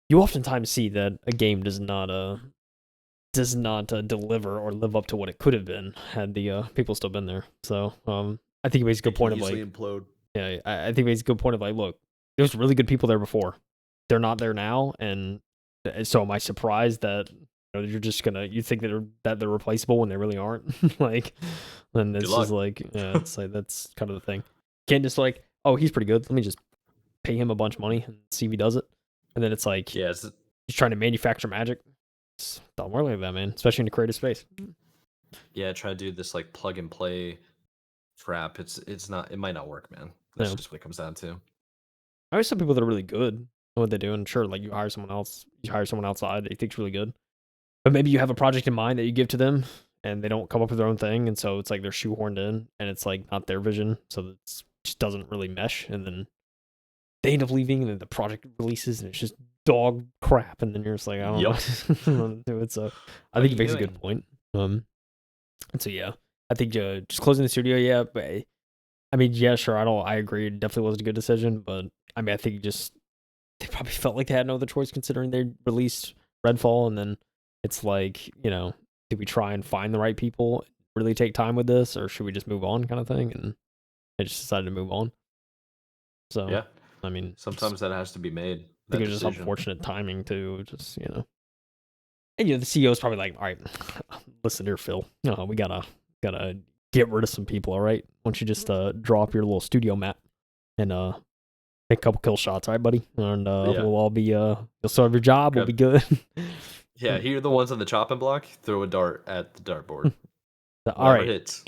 Speaker 2: You oftentimes see that a game does not deliver or live up to what it could have been had the people still been there. So I think it makes a good point of like
Speaker 1: implode.
Speaker 2: Yeah, I think it makes a good point of like, look, there's really good people there before. They're not there now, and so am I surprised that you're just you think that they're replaceable when they really aren't? Like, then it's just like, yeah, it's like that's kind of the thing. Can't just like, oh, he's pretty good. Let me just pay him a bunch of money and see if he does it. And then it's like, he's trying to manufacture magic. It's don't work like that, man. Especially in the creative space.
Speaker 1: Yeah, try to do this like plug and play crap. It's not. It might not work, man. That's just what it comes down to.
Speaker 2: I always some people that are really good at what they do, and sure, like you hire someone outside that you think's really good, but maybe you have a project in mind that you give to them, and they don't come up with their own thing, and so it's like they're shoehorned in, and it's like not their vision, so it just doesn't really mesh, and then they end up leaving, and then the project releases, and it's just dog crap, and then you're just like, I don't know what to do it. So I think it makes a good point. And so yeah, I think just closing the studio, yeah, but I mean, yeah, sure, I agree, it definitely wasn't a good decision, but I mean, I think they probably felt like they had no other choice considering they released Redfall, and then it's like, did we try and find the right people, really take time with this, or should we just move on, kind of thing? And they just decided to move on. So yeah, I mean,
Speaker 1: sometimes that has to be made.
Speaker 2: I think it's just unfortunate timing too, just and the CEO is probably like, all right, listen here, Phil, we gotta get rid of some people, all right? Why don't you just draw up your little studio map and make a couple kill shots, all right, buddy? And we'll all be you'll still have your job, we'll be good.
Speaker 1: Yeah, here are the ones on the chopping block. Throw a dart at the dartboard.
Speaker 2: All right, hits.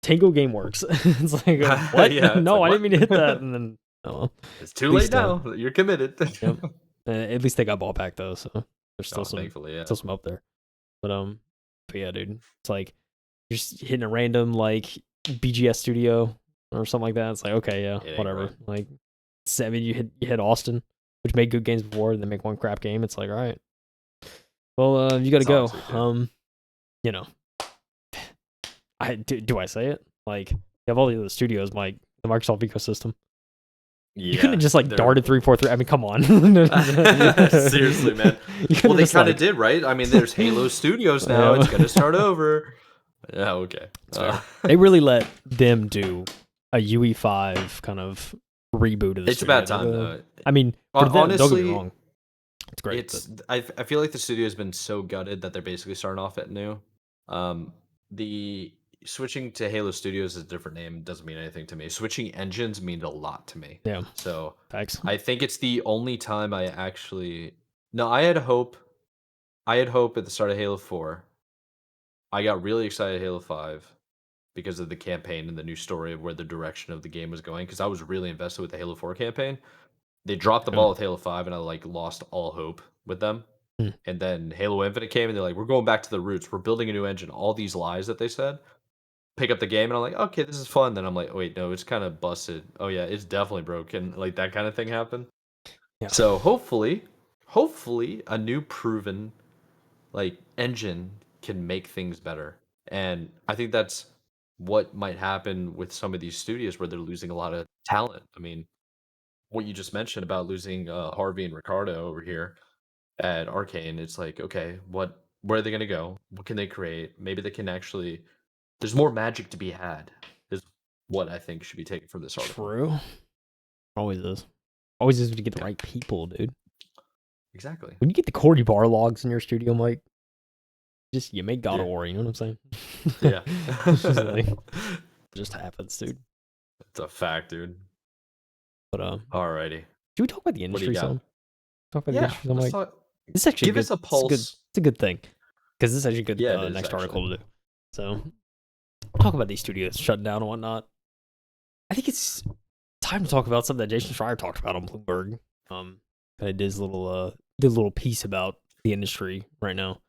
Speaker 2: Tango Game Works. It's like, what? Yeah, no, I didn't mean to hit that. And then
Speaker 1: it's too late now. You're committed.
Speaker 2: Yep. At least they got ball back though, so there's still
Speaker 1: still
Speaker 2: some up there. But yeah, dude, it's like you're just hitting a random like BGS studio or something like that. It's like, okay, yeah, whatever. Right. Like, you hit Austin, which made good games before, and they make one crap game. It's like, all right, well, you got to go. Do I say it? Like, you have all the other studios, like the Microsoft ecosystem. Yeah, you couldn't have just like darted 343. I mean, come on.
Speaker 1: Seriously, man. Well, they kind of did, right? I mean, there's Halo Studios now. It's gonna start over. Yeah, okay.
Speaker 2: They really let them do a UE5 kind of reboot of the
Speaker 1: It's about time, though.
Speaker 2: I mean, for them, honestly, don't get me wrong. It's great.
Speaker 1: I feel like the studio has been so gutted that they're basically starting off at new. The switching to Halo Studios is a different name doesn't mean anything to me. Switching engines means a lot to me.
Speaker 2: Yeah.
Speaker 1: So
Speaker 2: thanks.
Speaker 1: I think it's the only time I actually I had hope. I had hope at the start of Halo 4. I got really excited at Halo 5 because of the campaign and the new story of where the direction of the game was going. Because I was really invested with the Halo 4 campaign. They dropped the ball with Halo 5, and I lost all hope with them. And then Halo Infinite came, and they're like, "We're going back to the roots. We're building a new engine." All these lies that they said. Pick up the game, and I'm like, "Okay, this is fun." Then I'm like, "Wait, no, it's kind of busted. Oh yeah, it's definitely broken." Like that kind of thing happened. Yeah. So hopefully, a new proven engine can make things better. And I think that's what might happen with some of these studios where they're losing a lot of talent. I mean, what you just mentioned about losing Harvey and Ricardo over here at Arkane, it's like, okay, where are they going to go? What can they create? Maybe they can actually, there's more magic to be had, is what I think should be taken from this article.
Speaker 2: True. Always is to get the right people, dude.
Speaker 1: Exactly.
Speaker 2: When you get the Cordy bar logs in your studio, Mike, you make God of War, you know what I'm saying?
Speaker 1: Yeah.
Speaker 2: It just happens, dude.
Speaker 1: It's a fact, dude.
Speaker 2: But
Speaker 1: alrighty.
Speaker 2: Should we talk about the industry some? Talk about the industry some, Mike? This is actually
Speaker 1: give us a pulse.
Speaker 2: It's a good thing. Because this is actually a good next article to do. So talk about these studios shutting down and whatnot. I think it's time to talk about something that Jason Schreier talked about on Bloomberg. I did a little piece about the industry right now.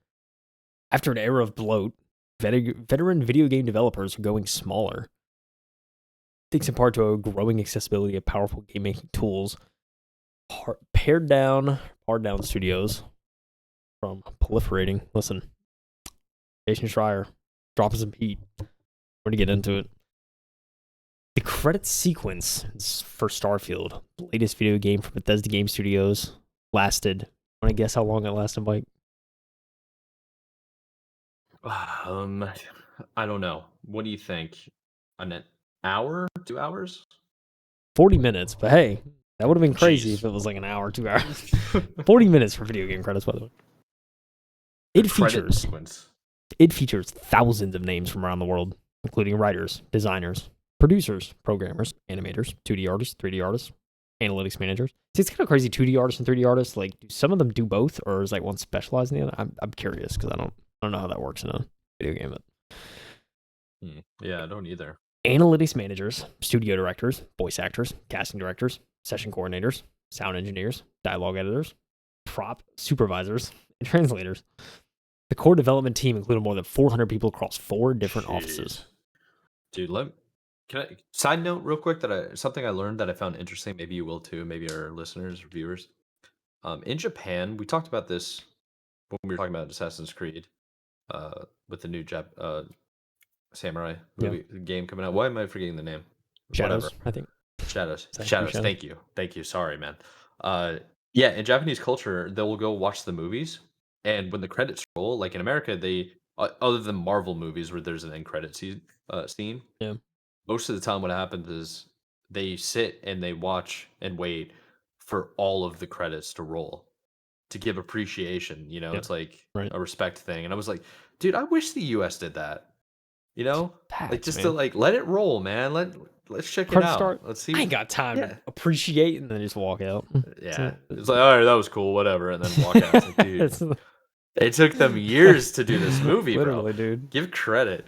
Speaker 2: After an era of bloat, veteran video game developers are going smaller. thanks in part to a growing accessibility of powerful game making tools. Pared down studios from proliferating. Listen, Jason Schreier, dropping some heat. We're going to get into it. The credits sequence for Starfield, the latest video game from Bethesda Game Studios, lasted. Want to guess how long it lasted, Mike?
Speaker 1: I don't know. What do you think? An hour? 2 hours?
Speaker 2: 40 minutes, but hey, that would have been crazy
Speaker 1: Jeez.
Speaker 2: if it was like an hour, 2 hours. 40 minutes for video game credits, by the way. It features thousands of names from around the world, including writers, designers, producers, programmers, animators, 2D artists, 3D artists, analytics managers. See, it's kind of crazy. 2D artists and 3D artists, like, do some of them do both, or is like one specialized in the other? I'm curious because I don't know how that works in a video game. But
Speaker 1: yeah, I don't either.
Speaker 2: Analytics managers, studio directors, voice actors, casting directors, session coordinators, sound engineers, dialogue editors, prop supervisors, and translators. The core development team included more than 400 people across 4 different offices.
Speaker 1: Dude, side note real quick something I learned that I found interesting. Maybe you will too. Maybe our listeners or viewers. In Japan, we talked about this when we were talking about Assassin's Creed, with the new samurai movie game coming out. Why am I forgetting the name?
Speaker 2: Shadows,
Speaker 1: Whatever.
Speaker 2: I think.
Speaker 1: Shadows. Thank you. Sorry, man. Yeah, in Japanese culture, they'll go watch the movies, and when the credits roll, like in America, they other than Marvel movies where there's an end credit scene,
Speaker 2: Yeah.
Speaker 1: most of the time what happens is they sit and they watch and wait for all of the credits to roll to give appreciation. It's like a respect thing. And I was like, dude, I wish the US did that. Like just to like let it roll, man. Let's check it out. Let's see.
Speaker 2: I ain't got time to appreciate and then just walk out.
Speaker 1: Yeah. It's like, all right, that was cool, whatever, and then walk out. It's like, dude, it took them years to do this movie,
Speaker 2: literally,
Speaker 1: bro.
Speaker 2: dude.
Speaker 1: Give credit.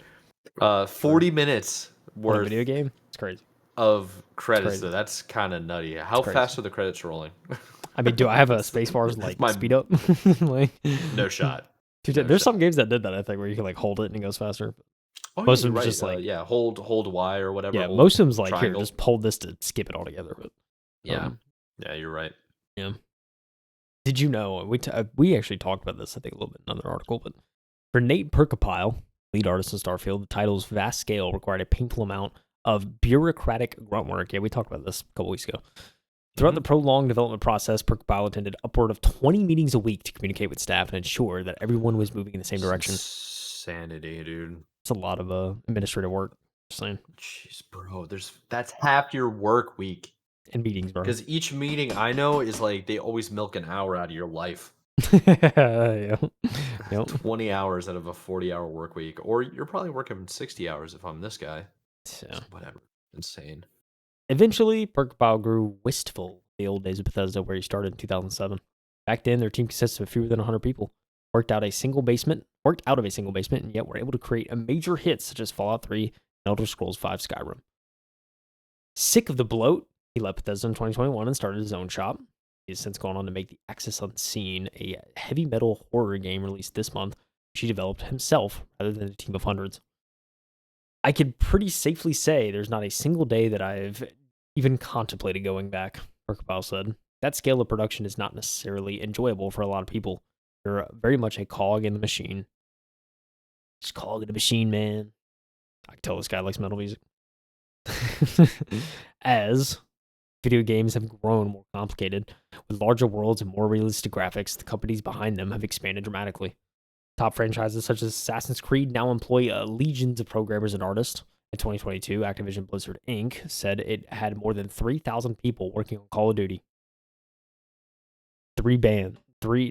Speaker 1: 40 minutes worth
Speaker 2: video game. It's crazy.
Speaker 1: Of credits, though. That's kind of nutty. How fast are the credits rolling?
Speaker 2: I mean, do I have a space bars like speed up?
Speaker 1: Like, no shot.
Speaker 2: Dude, there's some games that did that, I think, where you can like hold it and it goes faster.
Speaker 1: Oh, most of them just like hold Y or whatever.
Speaker 2: Yeah, most of them's like triangle. Here, just hold this to skip it altogether. But
Speaker 1: yeah, you're right.
Speaker 2: Yeah. Did you know we actually talked about this? I think a little bit in another article, but for Nate Perkapile, lead artist in Starfield, the title's vast scale required a painful amount of bureaucratic grunt work. Yeah, we talked about this a couple weeks ago. Throughout the prolonged development process, Perkapile attended upward of 20 meetings a week to communicate with staff and ensure that everyone was moving in the same direction.
Speaker 1: Sanity, dude.
Speaker 2: It's a lot of administrative work. Just saying.
Speaker 1: Jeez, bro. That's half your work week.
Speaker 2: And meetings, bro.
Speaker 1: Because each meeting I know is like they always milk an hour out of your life.
Speaker 2: Yeah.
Speaker 1: 20 hours out of a 40-hour work week. Or you're probably working 60 hours if I'm this guy.
Speaker 2: Yeah.
Speaker 1: Whatever. Insane.
Speaker 2: Eventually, Perkapile grew wistful the old days of Bethesda where he started in 2007. Back then, their team consisted of fewer than 100 people. Worked out of a single basement, and yet were able to create a major hits such as Fallout 3 and Elder Scrolls V Skyrim. Sick of the bloat, he left Bethesda in 2021 and started his own shop. He has since gone on to make the Axis Unseen, a heavy metal horror game released this month, which he developed himself rather than a team of hundreds. I could pretty safely say there's not a single day that I've even contemplated going back, Perkapile said. That scale of production is not necessarily enjoyable for a lot of people. You're very much a cog in the machine. Just cog in the machine, man. I can tell this guy likes metal music. As video games have grown more complicated, with larger worlds and more realistic graphics, the companies behind them have expanded dramatically. Top franchises such as Assassin's Creed now employ legions of programmers and artists. In 2022, Activision Blizzard Inc. said it had more than 3,000 people working on Call of Duty. 30 bands.
Speaker 1: Dude,
Speaker 2: 3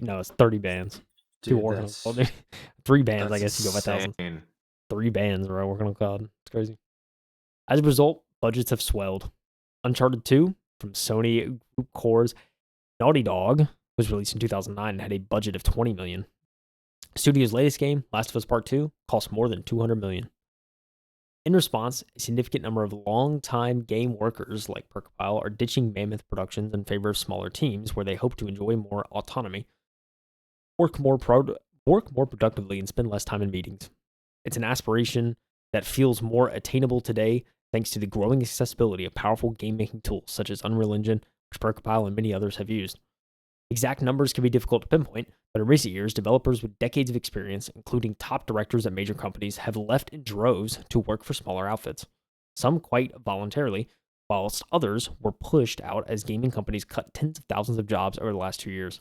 Speaker 2: bands, I guess you go by thousands. 3 bands, bro, working on COD. It's crazy. As a result, budgets have swelled. Uncharted 2 from Sony Group Core's Naughty Dog was released in 2009 and had a budget of $20 million. Studio's latest game, Last of Us Part 2, cost more than $200 million. In response, a significant number of long-time game workers like Perkapile are ditching mammoth productions in favor of smaller teams where they hope to enjoy more autonomy, work more productively, and spend less time in meetings. It's an aspiration that feels more attainable today thanks to the growing accessibility of powerful game-making tools such as Unreal Engine, which Percopile and many others have used. Exact numbers can be difficult to pinpoint, but in recent years, developers with decades of experience, including top directors at major companies, have left in droves to work for smaller outfits. Some quite voluntarily, whilst others were pushed out as gaming companies cut tens of thousands of jobs over the last 2 years.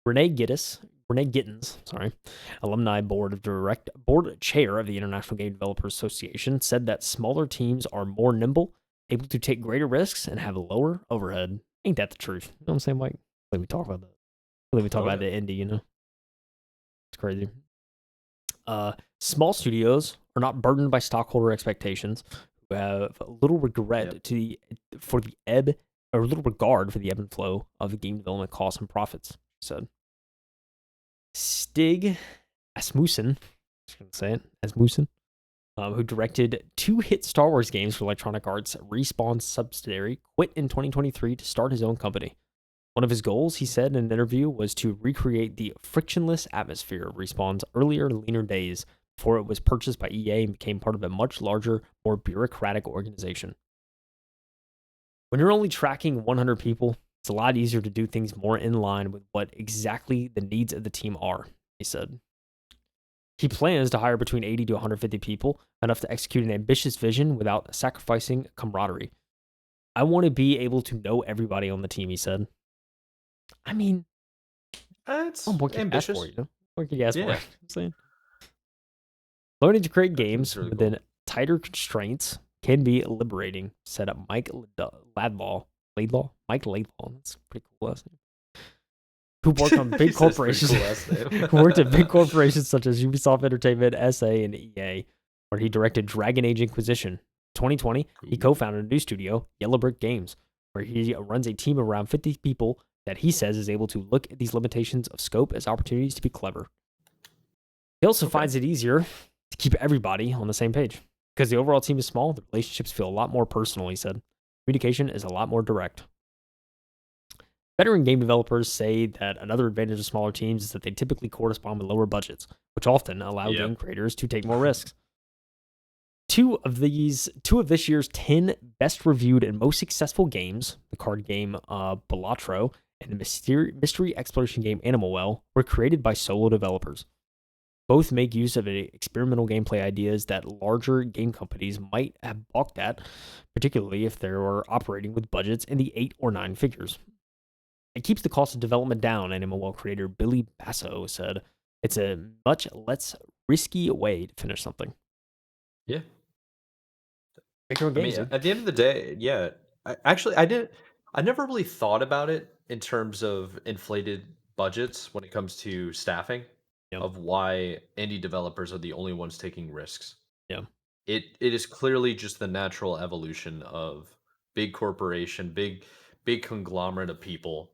Speaker 2: Renee Gittins, alumni board chair of the International Game Developers Association, said that smaller teams are more nimble, able to take greater risks, and have lower overhead. Ain't that the truth? You know what I'm saying, Mike? Let me talk about that. Let me talk about the indie, you know? It's crazy. Small studios are not burdened by stockholder expectations, who have little regret for the ebb and flow of the game development costs and profits, he said. Stig Asmussen, who directed 2 hit Star Wars games for Electronic Arts' Respawn subsidiary, quit in 2023 to start his own company. One of his goals, he said in an interview, was to recreate the frictionless atmosphere of Respawn's earlier, leaner days before it was purchased by EA and became part of a much larger, more bureaucratic organization. When you're only tracking 100 people, it's a lot easier to do things more in line with what exactly the needs of the team are, he said. He plans to hire between 80 to 150 people, enough to execute an ambitious vision without sacrificing camaraderie. I want to be able to know everybody on the team, he said. I mean,
Speaker 1: it's
Speaker 2: what can you ask
Speaker 1: ambitious.
Speaker 2: for, you know? What can you ask for? I'm saying. Learning to create games
Speaker 1: really
Speaker 2: within tighter constraints can be liberating, said Mike Laidlaw. Mike Laidlaw. That's a pretty cool last name. Who worked on big corporations? Who worked at big corporations such as Ubisoft Entertainment, SA, and EA, where he directed Dragon Age Inquisition. 2020, he co-founded a new studio, Yellow Brick Games, where he runs a team of around 50 people that he says is able to look at these limitations of scope as opportunities to be clever. He also finds it easier to keep everybody on the same page. Because the overall team is small, the relationships feel a lot more personal, he said. Communication is a lot more direct. Veteran game developers say that another advantage of smaller teams is that they typically correspond with lower budgets, which often allow game creators to take more risks. Two of this year's 10 best reviewed and most successful games, the card game Balatro and the mystery exploration game Animal Well, were created by solo developers. Both make use of experimental gameplay ideas that larger game companies might have balked at, particularly if they were operating with budgets in the 8 or 9 figures. It keeps the cost of development down, Animal Well creator Billy Basso said. It's a much less risky way to finish something.
Speaker 1: Yeah.
Speaker 2: Make your own games,
Speaker 1: at the end of the day, yeah. I never really thought about it in terms of inflated budgets when it comes to staffing, of why indie developers are the only ones taking risks.
Speaker 2: Yeah.
Speaker 1: It is clearly just the natural evolution of big corporation, big conglomerate of people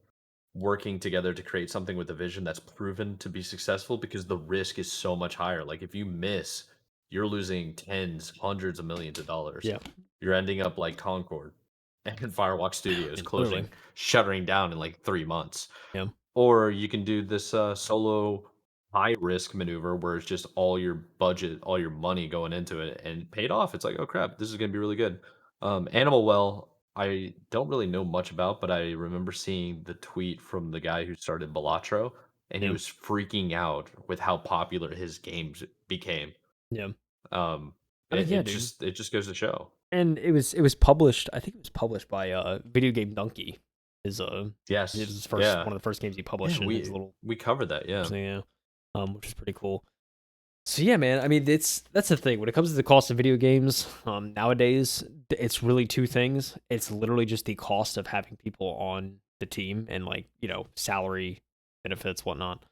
Speaker 1: working together to create something with a vision that's proven to be successful, because the risk is so much higher. Like if you miss, you're losing tens, hundreds of millions of dollars.
Speaker 2: Yeah.
Speaker 1: You're ending up like Concord and Firewalk Studios
Speaker 2: Literally.
Speaker 1: shuttering down in like 3 months.
Speaker 2: Yeah.
Speaker 1: Or you can do this solo high risk maneuver where it's just all your budget, all your money going into it and paid off. It's like, oh crap, this is gonna be really good. Animal Well, I don't really know much about, but I remember seeing the tweet from the guy who started Balatro, and he was freaking out with how popular his games became.
Speaker 2: Yeah.
Speaker 1: It just goes to show.
Speaker 2: And it was published. I think it was published by Video Game Donkey.
Speaker 1: Yes,
Speaker 2: it was his first one of the first games he published.
Speaker 1: Yeah, we covered that,
Speaker 2: which is pretty cool. So yeah, man. I mean, that's the thing when it comes to the cost of video games. Nowadays, it's really two things. It's literally just the cost of having people on the team and salary, benefits, whatnot.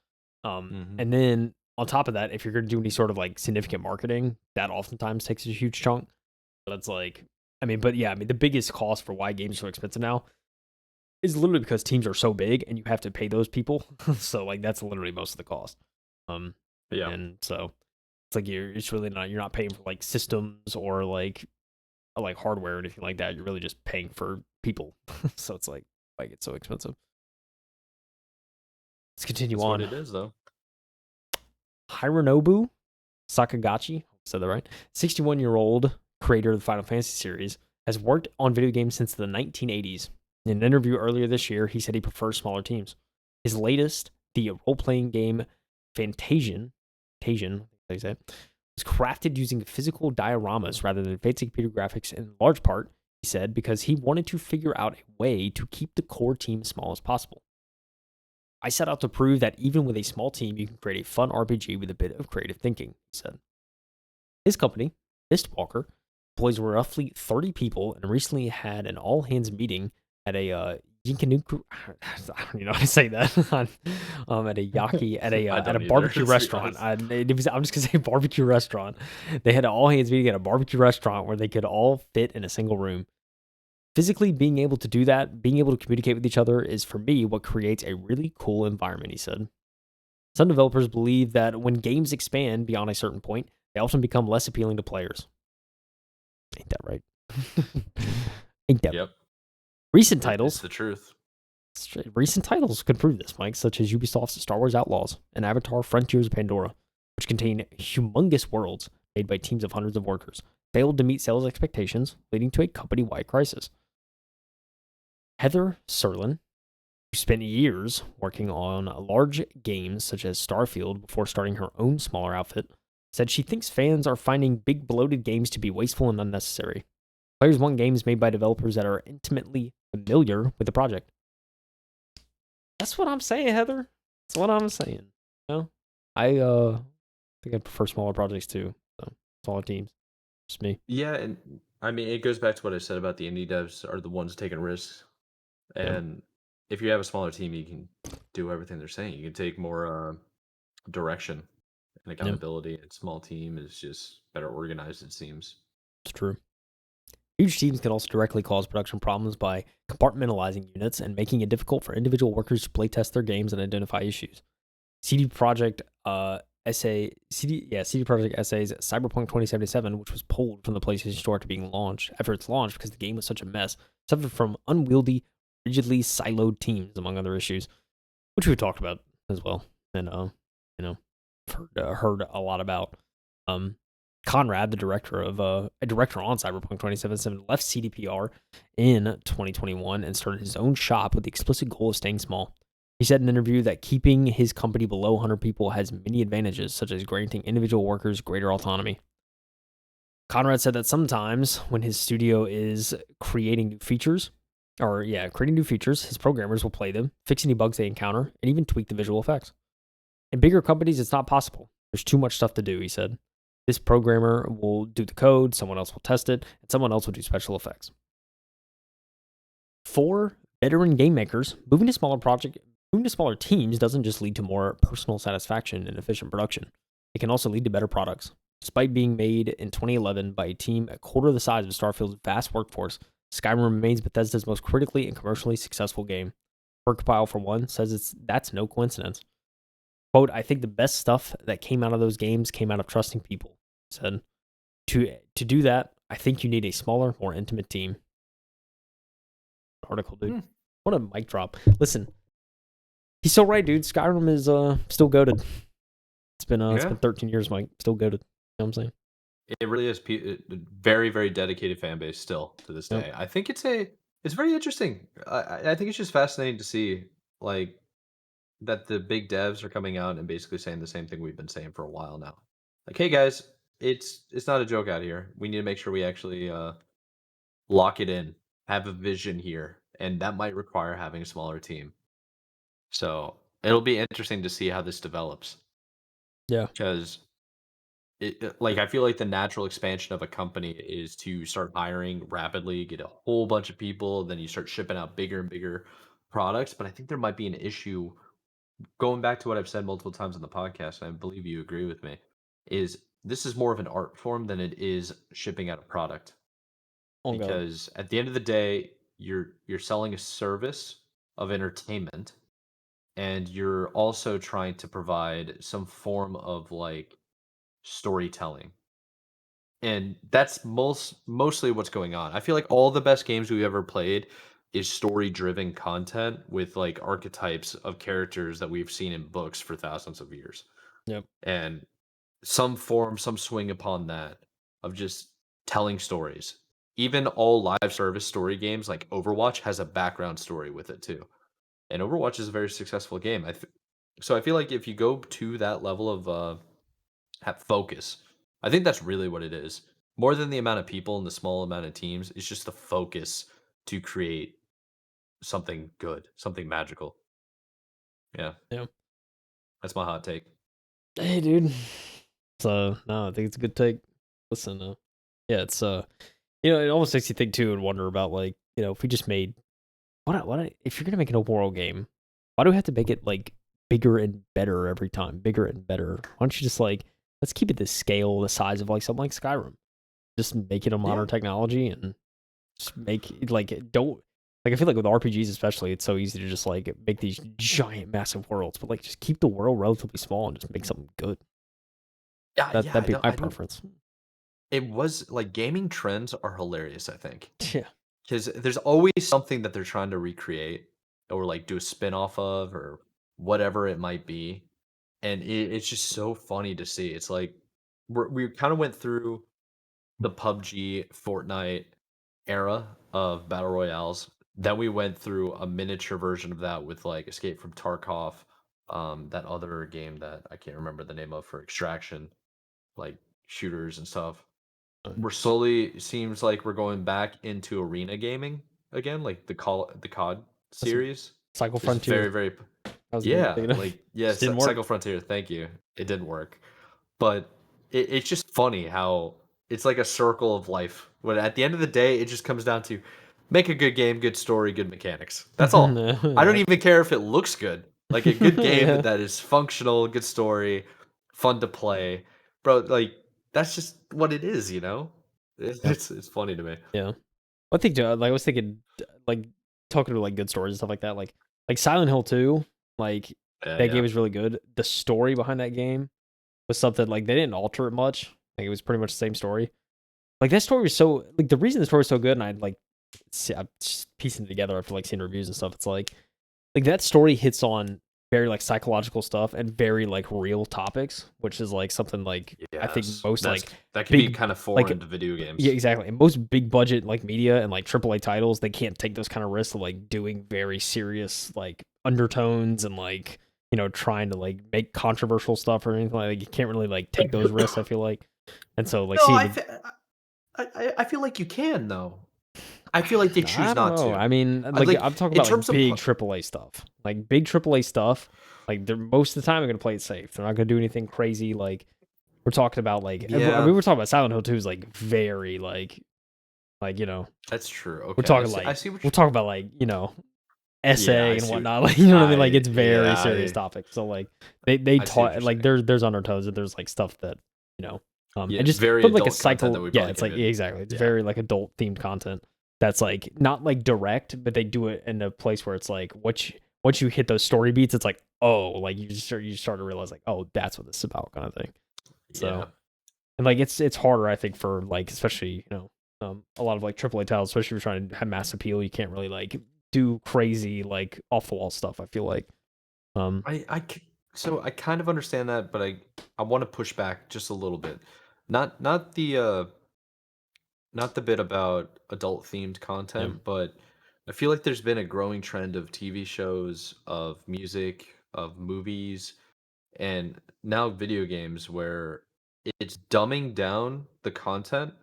Speaker 2: And then on top of that, if you're going to do any sort of significant marketing, that oftentimes takes a huge chunk. But it's the biggest cost for why games are so expensive now is literally because teams are so big and you have to pay those people. So that's literally most of the cost. And so it's you're not paying for systems or hardware or anything like that. You're really just paying for people. So it's why it's so expensive. Let's continue on.
Speaker 1: What it is though.
Speaker 2: Hironobu Sakagachi, said that right? 61-year-old creator of the Final Fantasy series, has worked on video games since the 1980s. In an interview earlier this year, he said he prefers smaller teams. His latest, the role-playing game Fantasian, they say, was crafted using physical dioramas rather than fancy computer graphics in large part, he said, because he wanted to figure out a way to keep the core team as small as possible. I set out to prove that even with a small team, you can create a fun RPG with a bit of creative thinking, he said. His company, Mistwalker, employs roughly 30 people and recently had an all-hands meeting at a Yinkanuku, I don't even know how to say that. At a yaki at a
Speaker 1: I
Speaker 2: at a
Speaker 1: don't either,
Speaker 2: barbecue
Speaker 1: to be
Speaker 2: restaurant.
Speaker 1: honest.
Speaker 2: I'm just gonna say barbecue restaurant. They had an all hands meeting at a barbecue restaurant where they could all fit in a single room. Physically being able to do that, being able to communicate with each other, is for me what creates a really cool environment. He said. Some developers believe that when games expand beyond a certain point, they often become less appealing to players. Ain't that right? Ain't that
Speaker 1: Yep,
Speaker 2: recent
Speaker 1: it's
Speaker 2: titles?
Speaker 1: the truth.
Speaker 2: Recent titles could prove this, Mike, such as Ubisoft's Star Wars Outlaws and Avatar Frontiers of Pandora, which contain humongous worlds made by teams of hundreds of workers, failed to meet sales expectations, leading to a company-wide crisis. Heather Serlin, who spent years working on large games such as Starfield before starting her own smaller outfit, said she thinks fans are finding big bloated games to be wasteful and unnecessary. Players want games made by developers that are intimately familiar with the project. That's what I'm saying, Heather. That's what I'm saying. You know? I think I prefer smaller projects too. So smaller teams. Just me.
Speaker 1: Yeah, and I mean, it goes back to what I said about the indie devs are the ones taking risks.
Speaker 2: Yeah.
Speaker 1: And if you have a smaller team, you can do everything they're saying. You can take more direction and
Speaker 2: Yeah.
Speaker 1: accountability. A small team is just better organized, it seems.
Speaker 2: It's true. Huge teams can also directly cause production problems by compartmentalizing units and making it difficult for individual workers to playtest their games and identify issues. CD Projekt CD Projekt SA's Cyberpunk 2077, which was pulled from the PlayStation Store after being launched after its launch because the game was such a mess, suffered from unwieldy, rigidly siloed teams, among other issues, which we talked about as well, and heard a lot about. Conrad, the director on Cyberpunk 2077, left CDPR in 2021 and started his own shop with the explicit goal of staying small. He said in an interview that keeping his company below 100 people has many advantages, such as granting individual workers greater autonomy. Conrad said that sometimes when his studio is creating new features, his programmers will play them, fix any bugs they encounter, and even tweak the visual effects. In bigger companies, it's not possible. There's too much stuff to do, he said. This programmer will do the code, someone else will test it, and someone else will do special effects. For veteran game makers, moving to smaller teams doesn't just lead to more personal satisfaction and efficient production. It can also lead to better products. Despite being made in 2011 by a team a quarter the size of Starfield's vast workforce, Skyrim remains Bethesda's most critically and commercially successful game. Workpile, for one, says that's no coincidence. Quote, I think the best stuff that came out of those games came out of trusting people. He said, to do that, I think you need a smaller, more intimate team. Article, dude. What a mic drop. Listen, he's so right, dude. Skyrim is still goated. It's been 13 years, Mike. Still goated. You know what I'm saying?
Speaker 1: It really is very, very dedicated fan base still to this day.
Speaker 2: Yep.
Speaker 1: I think it's very interesting. I think it's just fascinating to see like that the big devs are coming out and basically saying the same thing we've been saying for a while now. Like, hey guys, it's not a joke out here. We need to make sure we actually lock it in, have a vision here, and that might require having a smaller team. So it'll be interesting to see how this develops
Speaker 2: Yeah.
Speaker 1: because like I feel like the natural expansion of a company is to start hiring rapidly, get a whole bunch of people, then you start shipping out bigger and bigger products. But I think there might be an issue going back to what I've said multiple times on the podcast, and I believe you agree with me, is this is more of an art form than it is shipping out a product.
Speaker 2: On God.
Speaker 1: Because at the end of the day, you're selling a service of entertainment and you're also trying to provide some form of like storytelling. And that's mostly what's going on. I feel like all the best games we've ever played is story-driven content with like archetypes of characters that we've seen in books for thousands of years.
Speaker 2: Yep.
Speaker 1: And some form, some swing upon that of just telling stories. Even all live service story games like Overwatch has a background story with it too. And Overwatch is a very successful game. So I feel like if you go to that level of have focus, I think that's really what it is. More than the amount of people and the small amount of teams, it's just the focus to create something good, something magical. Yeah,
Speaker 2: Yeah.
Speaker 1: that's my hot take.
Speaker 2: Hey, dude. So no, I think it's a good take. Listen, yeah, it's it almost makes you think too and wonder about like, if we just made if you're gonna make an open world game, why do we have to make it like bigger and better every time? Bigger and better. Why don't you just like let's keep it the scale, the size of like something like Skyrim. Just make it a
Speaker 1: Yeah.
Speaker 2: modern technology and just make it like don't like I feel like with RPGs especially, it's so easy to just like make these giant massive worlds, but like just keep the world relatively small and just make something good.
Speaker 1: Yeah,
Speaker 2: That
Speaker 1: yeah,
Speaker 2: that'd be my
Speaker 1: I know.
Speaker 2: preference.
Speaker 1: It was like gaming trends are hilarious, I think.
Speaker 2: Yeah.
Speaker 1: Because there's always something that they're trying to recreate or like do a spin-off of or whatever it might be. And it's just so funny to see. It's like we kind of went through the PUBG, Fortnite era of battle royales. Then we went through a miniature version of that with like Escape from Tarkov, that other game that I can't remember the name of for extraction, like shooters and stuff. We're slowly seems like we're going back into arena gaming again, like the COD
Speaker 2: That's a
Speaker 1: series
Speaker 2: Cycle
Speaker 1: is
Speaker 2: Frontier.
Speaker 1: very
Speaker 2: I was
Speaker 1: yeah,
Speaker 2: thinking of.
Speaker 1: like yeah,
Speaker 2: Just didn't work.
Speaker 1: Cycle Frontier. Thank you. It didn't work, but it's just funny how it's like a circle of life. When at the end of the day, it just comes down to make a good game, good story, good mechanics. That's all. I don't
Speaker 2: Yeah.
Speaker 1: even care if it looks good. Like a good game
Speaker 2: Yeah.
Speaker 1: that is functional, good story, fun to play, bro. Like that's just what it is, you know.
Speaker 2: Yeah.
Speaker 1: It's funny to me.
Speaker 2: Yeah. I think like I was thinking like talking to like good stories and stuff like that. Like Silent Hill 2, like
Speaker 1: Yeah,
Speaker 2: that
Speaker 1: yeah.
Speaker 2: game is really good. The story behind that game was something like they didn't alter it much. Like it was pretty much the same story. Like that story was so like the reason the story was so good, and I'd like I'm just piecing it together after like seeing reviews and stuff. It's like that story hits on very like psychological stuff and very like real topics, which is like something like I think
Speaker 1: Yes,
Speaker 2: most like
Speaker 1: that can be
Speaker 2: big
Speaker 1: kind of
Speaker 2: like
Speaker 1: foreign to video
Speaker 2: yeah,
Speaker 1: games.
Speaker 2: exactly. And most big budget like media and like AAA titles, they can't take those kind of risks of like doing very serious like undertones and like trying to like make controversial stuff or anything like that. You can't really like take those risks. I feel like, and so like
Speaker 1: No,
Speaker 2: seeing the
Speaker 1: I feel like you can though. I feel like they
Speaker 2: I
Speaker 1: choose
Speaker 2: don't
Speaker 1: not
Speaker 2: know.
Speaker 1: to.
Speaker 2: I mean,
Speaker 1: I
Speaker 2: like
Speaker 1: like
Speaker 2: I'm talking
Speaker 1: in
Speaker 2: about like
Speaker 1: terms of
Speaker 2: big AAA stuff, like big AAA stuff. Like they're most of the time they're gonna play it safe. They're not gonna do anything crazy. Like we're talking about like I
Speaker 1: yeah,
Speaker 2: mean we're talking about Silent Hill 2 is like very like
Speaker 1: that's true.
Speaker 2: we're
Speaker 1: Okay,
Speaker 2: talking
Speaker 1: I
Speaker 2: like
Speaker 1: see what
Speaker 2: we're
Speaker 1: you.
Speaker 2: talking about like
Speaker 1: Yeah, I
Speaker 2: essay and
Speaker 1: see.
Speaker 2: whatnot. Like you know what I mean? Like
Speaker 1: I
Speaker 2: it's very
Speaker 1: yeah,
Speaker 2: serious topic. So like they
Speaker 1: I see what
Speaker 2: taught
Speaker 1: you're
Speaker 2: like
Speaker 1: saying.
Speaker 2: there's undertones and there's like stuff that you know
Speaker 1: Yeah,
Speaker 2: and just
Speaker 1: very
Speaker 2: from like a
Speaker 1: adult content that
Speaker 2: cycle
Speaker 1: we
Speaker 2: yeah
Speaker 1: probably
Speaker 2: it's
Speaker 1: can't
Speaker 2: like
Speaker 1: even.
Speaker 2: exactly it's
Speaker 1: Yeah,
Speaker 2: very like adult themed content that's like not like direct but they do it in a place where it's like once you hit those story beats it's like oh like you start to realize like oh that's what this is about kind of thing.
Speaker 1: yeah,
Speaker 2: So and like it's harder I think for like especially a lot of like AAA titles especially if you're trying to have mass appeal you can't really like do crazy like off the wall stuff I feel like um
Speaker 1: so I kind of understand that, but I want to push back just a little bit. Not the not the bit about adult themed
Speaker 2: yeah
Speaker 1: content, but I feel like there's been a growing trend of TV shows, of music, of movies, and now video games where it's dumbing down the content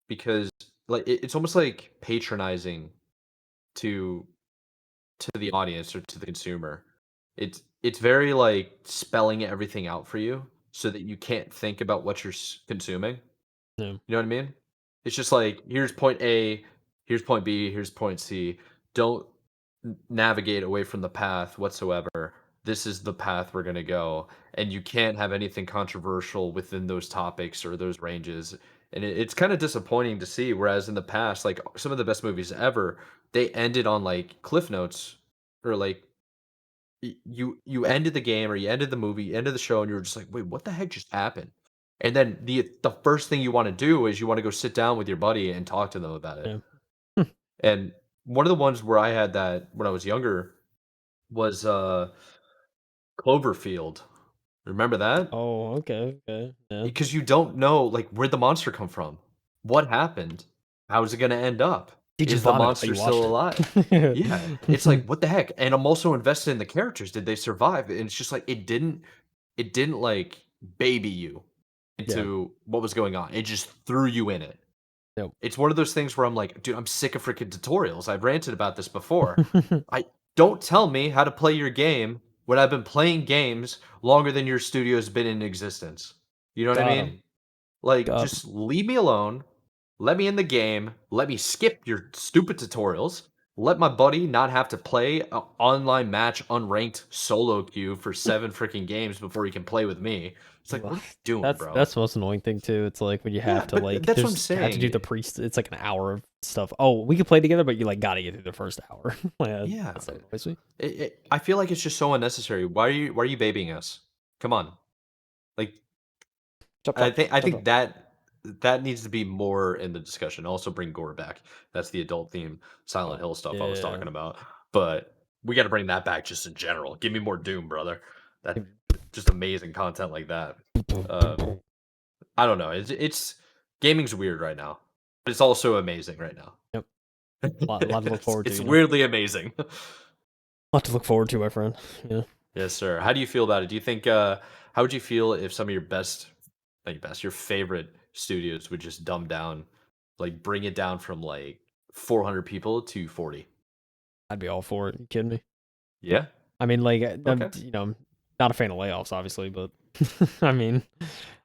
Speaker 1: because like it's almost like patronizing to the audience or to the consumer. It's very like spelling everything out for you so that you can't think about what you're consuming.
Speaker 2: yeah
Speaker 1: You know what I mean? It's just like, here's point A, here's point B, here's point C. Don't navigate away from the path whatsoever. This is the path we're going to go. And you can't have anything controversial within those topics or those ranges. And it's kind of disappointing to see. Whereas in the past, like some of the best movies ever, they ended on like cliff notes or like you ended the game or you ended the movie, you ended the show, and you were just like, wait, what the heck just happened? And then the first thing you want to do is you want to go sit down with your buddy and talk to them about it.
Speaker 2: yeah
Speaker 1: And one of the ones where I had that when I was younger was Cloverfield. Remember that?
Speaker 2: oh okay yeah
Speaker 1: Because you don't know like where'd the monster come from? what happened? How is it going to end up?
Speaker 2: Did you
Speaker 1: Is the
Speaker 2: vomit while
Speaker 1: monster
Speaker 2: you
Speaker 1: still
Speaker 2: watched
Speaker 1: alive?
Speaker 2: it?
Speaker 1: Yeah, it's like what the heck? And I'm also invested in the characters. Did they survive? And it's just like it didn't like baby you
Speaker 2: Yeah.
Speaker 1: into what was going on. It just threw you in it.
Speaker 2: Yep.
Speaker 1: It's one of those things where I'm like, dude, I'm sick of freaking tutorials. I've ranted about this before. I don't tell me how to play your game when I've been playing games longer than your studio's been in existence. You know what I
Speaker 2: Got
Speaker 1: mean?
Speaker 2: him.
Speaker 1: Like,
Speaker 2: Got him.
Speaker 1: just leave me alone. Let me in the game. Let me skip your stupid tutorials. Let my buddy not have to play an online match unranked solo queue for 7 freaking games before he can play with me. It's like,
Speaker 2: Ugh,
Speaker 1: what are you doing,
Speaker 2: That's
Speaker 1: bro?
Speaker 2: that's the most annoying thing too. It's like when you
Speaker 1: Yeah,
Speaker 2: have to
Speaker 1: but
Speaker 2: like
Speaker 1: that's what I'm
Speaker 2: there's have to do
Speaker 1: saying.
Speaker 2: the priest. It's like an hour of stuff. Oh, we could play together, but you like gotta get through the first hour. Like,
Speaker 1: Yeah,
Speaker 2: that's so annoys me.
Speaker 1: I feel like it's just so unnecessary. Why are you babying us? Come on. Like,
Speaker 2: Chop
Speaker 1: I
Speaker 2: chop
Speaker 1: think I
Speaker 2: chop
Speaker 1: think
Speaker 2: chop.
Speaker 1: that needs to be more in the discussion. Also bring gore back. That's the adult theme Silent
Speaker 2: Oh
Speaker 1: Hill stuff I was
Speaker 2: yeah.
Speaker 1: talking about. But we got to bring that back just in general. Give me more Doom, brother. That just amazing content like that. Uh, I don't know. It's gaming's weird right now, but it's also amazing right now.
Speaker 2: Yep. A lot to look
Speaker 1: it's,
Speaker 2: forward to.
Speaker 1: it's
Speaker 2: You know.
Speaker 1: weirdly amazing.
Speaker 2: A lot to look forward to, my friend. Yeah.
Speaker 1: Yes, sir. How do you feel about it? Do you think how would you feel if some of your best not your best, your favorite studios would just dumb down, like bring it down from like 400 people to 40?
Speaker 2: I'd be all for it. You kidding me?
Speaker 1: Yeah.
Speaker 2: I mean, like,
Speaker 1: Okay.
Speaker 2: I'm not a fan of layoffs, obviously, but I mean,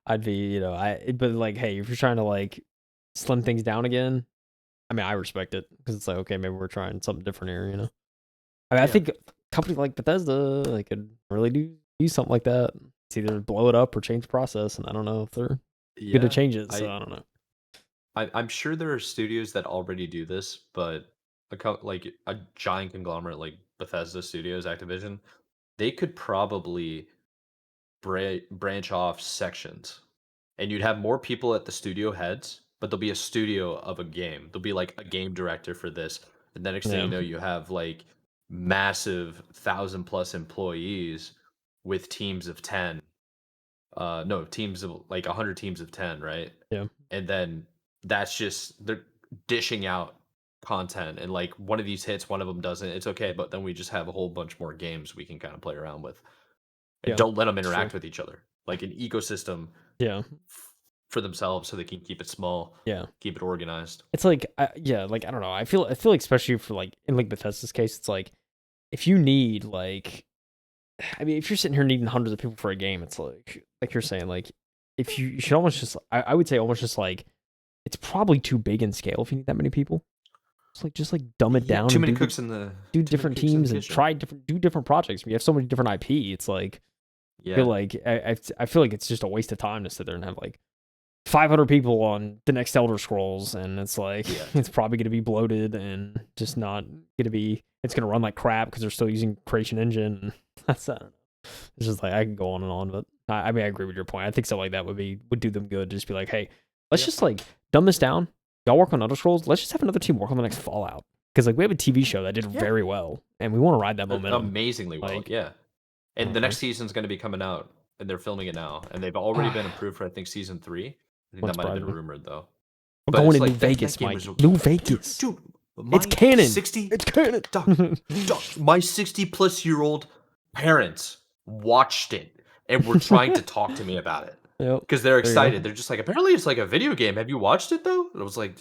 Speaker 2: I'd be, but like, hey, if you're trying to like slim things down again, I mean, I respect it because it's like, okay, maybe we're trying something different here, you know? I mean, I
Speaker 1: Yeah.
Speaker 2: think companies like Bethesda, they could really do something like that. It's either blow it up or change the process, and I don't know if they're good to
Speaker 1: Yeah.
Speaker 2: change it, so
Speaker 1: I,
Speaker 2: I don't know.
Speaker 1: I'm sure there are studios that already do this, but like a giant conglomerate like Bethesda Studios, Activision, they could probably branch off sections, and you'd have more people at the studio heads, but there'll be a studio of a game. There'll be like a game director for this, and the next thing you
Speaker 2: Yeah,
Speaker 1: know, you have like massive 1,000+ employees with teams of 10. No, teams of like 100 teams of 10, right?
Speaker 2: yeah,
Speaker 1: And then that's just they're dishing out content, and like one of these hits, one of them doesn't. It's okay, but then we just have a whole bunch more games we can kind of play around with, and
Speaker 2: yeah.
Speaker 1: don't let them
Speaker 2: It's true.
Speaker 1: interact with each other. Like an ecosystem
Speaker 2: Yeah,
Speaker 1: for themselves so they can keep it small,
Speaker 2: yeah.
Speaker 1: keep it organized.
Speaker 2: It's like, yeah, like I don't know. I feel like especially for like in like Bethesda's case, it's like if you need like, I mean, if you're sitting here needing hundreds of people for a game, it's like you're saying, like if you should almost just, I would say almost just like it's probably too big in scale if you need that many people. Just like dumb it
Speaker 1: Yeah,
Speaker 2: down and do
Speaker 1: too many
Speaker 2: different
Speaker 1: cooks in the
Speaker 2: teams and
Speaker 1: kitchen.
Speaker 2: try do different projects. We have so many different IP. It's like I feel
Speaker 1: Yeah,
Speaker 2: like I feel like it's just a waste of time to sit there and have like 500 people on the next Elder Scrolls, and it's like
Speaker 1: yeah,
Speaker 2: it's probably going to be bloated and just not going to be. It's going to run like crap because they're still using Creation Engine. And that's I don't know. It's just like I can go on and on, but I mean I agree with your point. I think something like that would do them good. Just be like, hey, let's
Speaker 1: yeah,
Speaker 2: just like dumb this down. Y'all work on Elder Scrolls. Let's just have another team work on the next Fallout because like we have a TV show that did
Speaker 1: yeah.
Speaker 2: very well, and we want to ride that momentum.
Speaker 1: Amazingly well.
Speaker 2: Like
Speaker 1: Yeah,
Speaker 2: I
Speaker 1: and the
Speaker 2: don't know.
Speaker 1: next season's going to be coming out, and they're filming it now, and they've already been approved for I think season 3. I think
Speaker 2: Wouldn't
Speaker 1: that might have
Speaker 2: surprise
Speaker 1: been
Speaker 2: me.
Speaker 1: rumored though.
Speaker 2: We're
Speaker 1: But
Speaker 2: going
Speaker 1: it's
Speaker 2: to New
Speaker 1: like that
Speaker 2: Vegas,
Speaker 1: game was
Speaker 2: Mike. New
Speaker 1: dude,
Speaker 2: Vegas.
Speaker 1: dude.
Speaker 2: It's
Speaker 1: My
Speaker 2: canon.
Speaker 1: 60
Speaker 2: It's canon.
Speaker 1: doc, my 60+ year old parents watched it and were trying to talk to me about it
Speaker 2: Yep.
Speaker 1: because they're
Speaker 2: There you go.
Speaker 1: excited. They're just like, apparently it's like a video game. Have you watched it though? And I was like,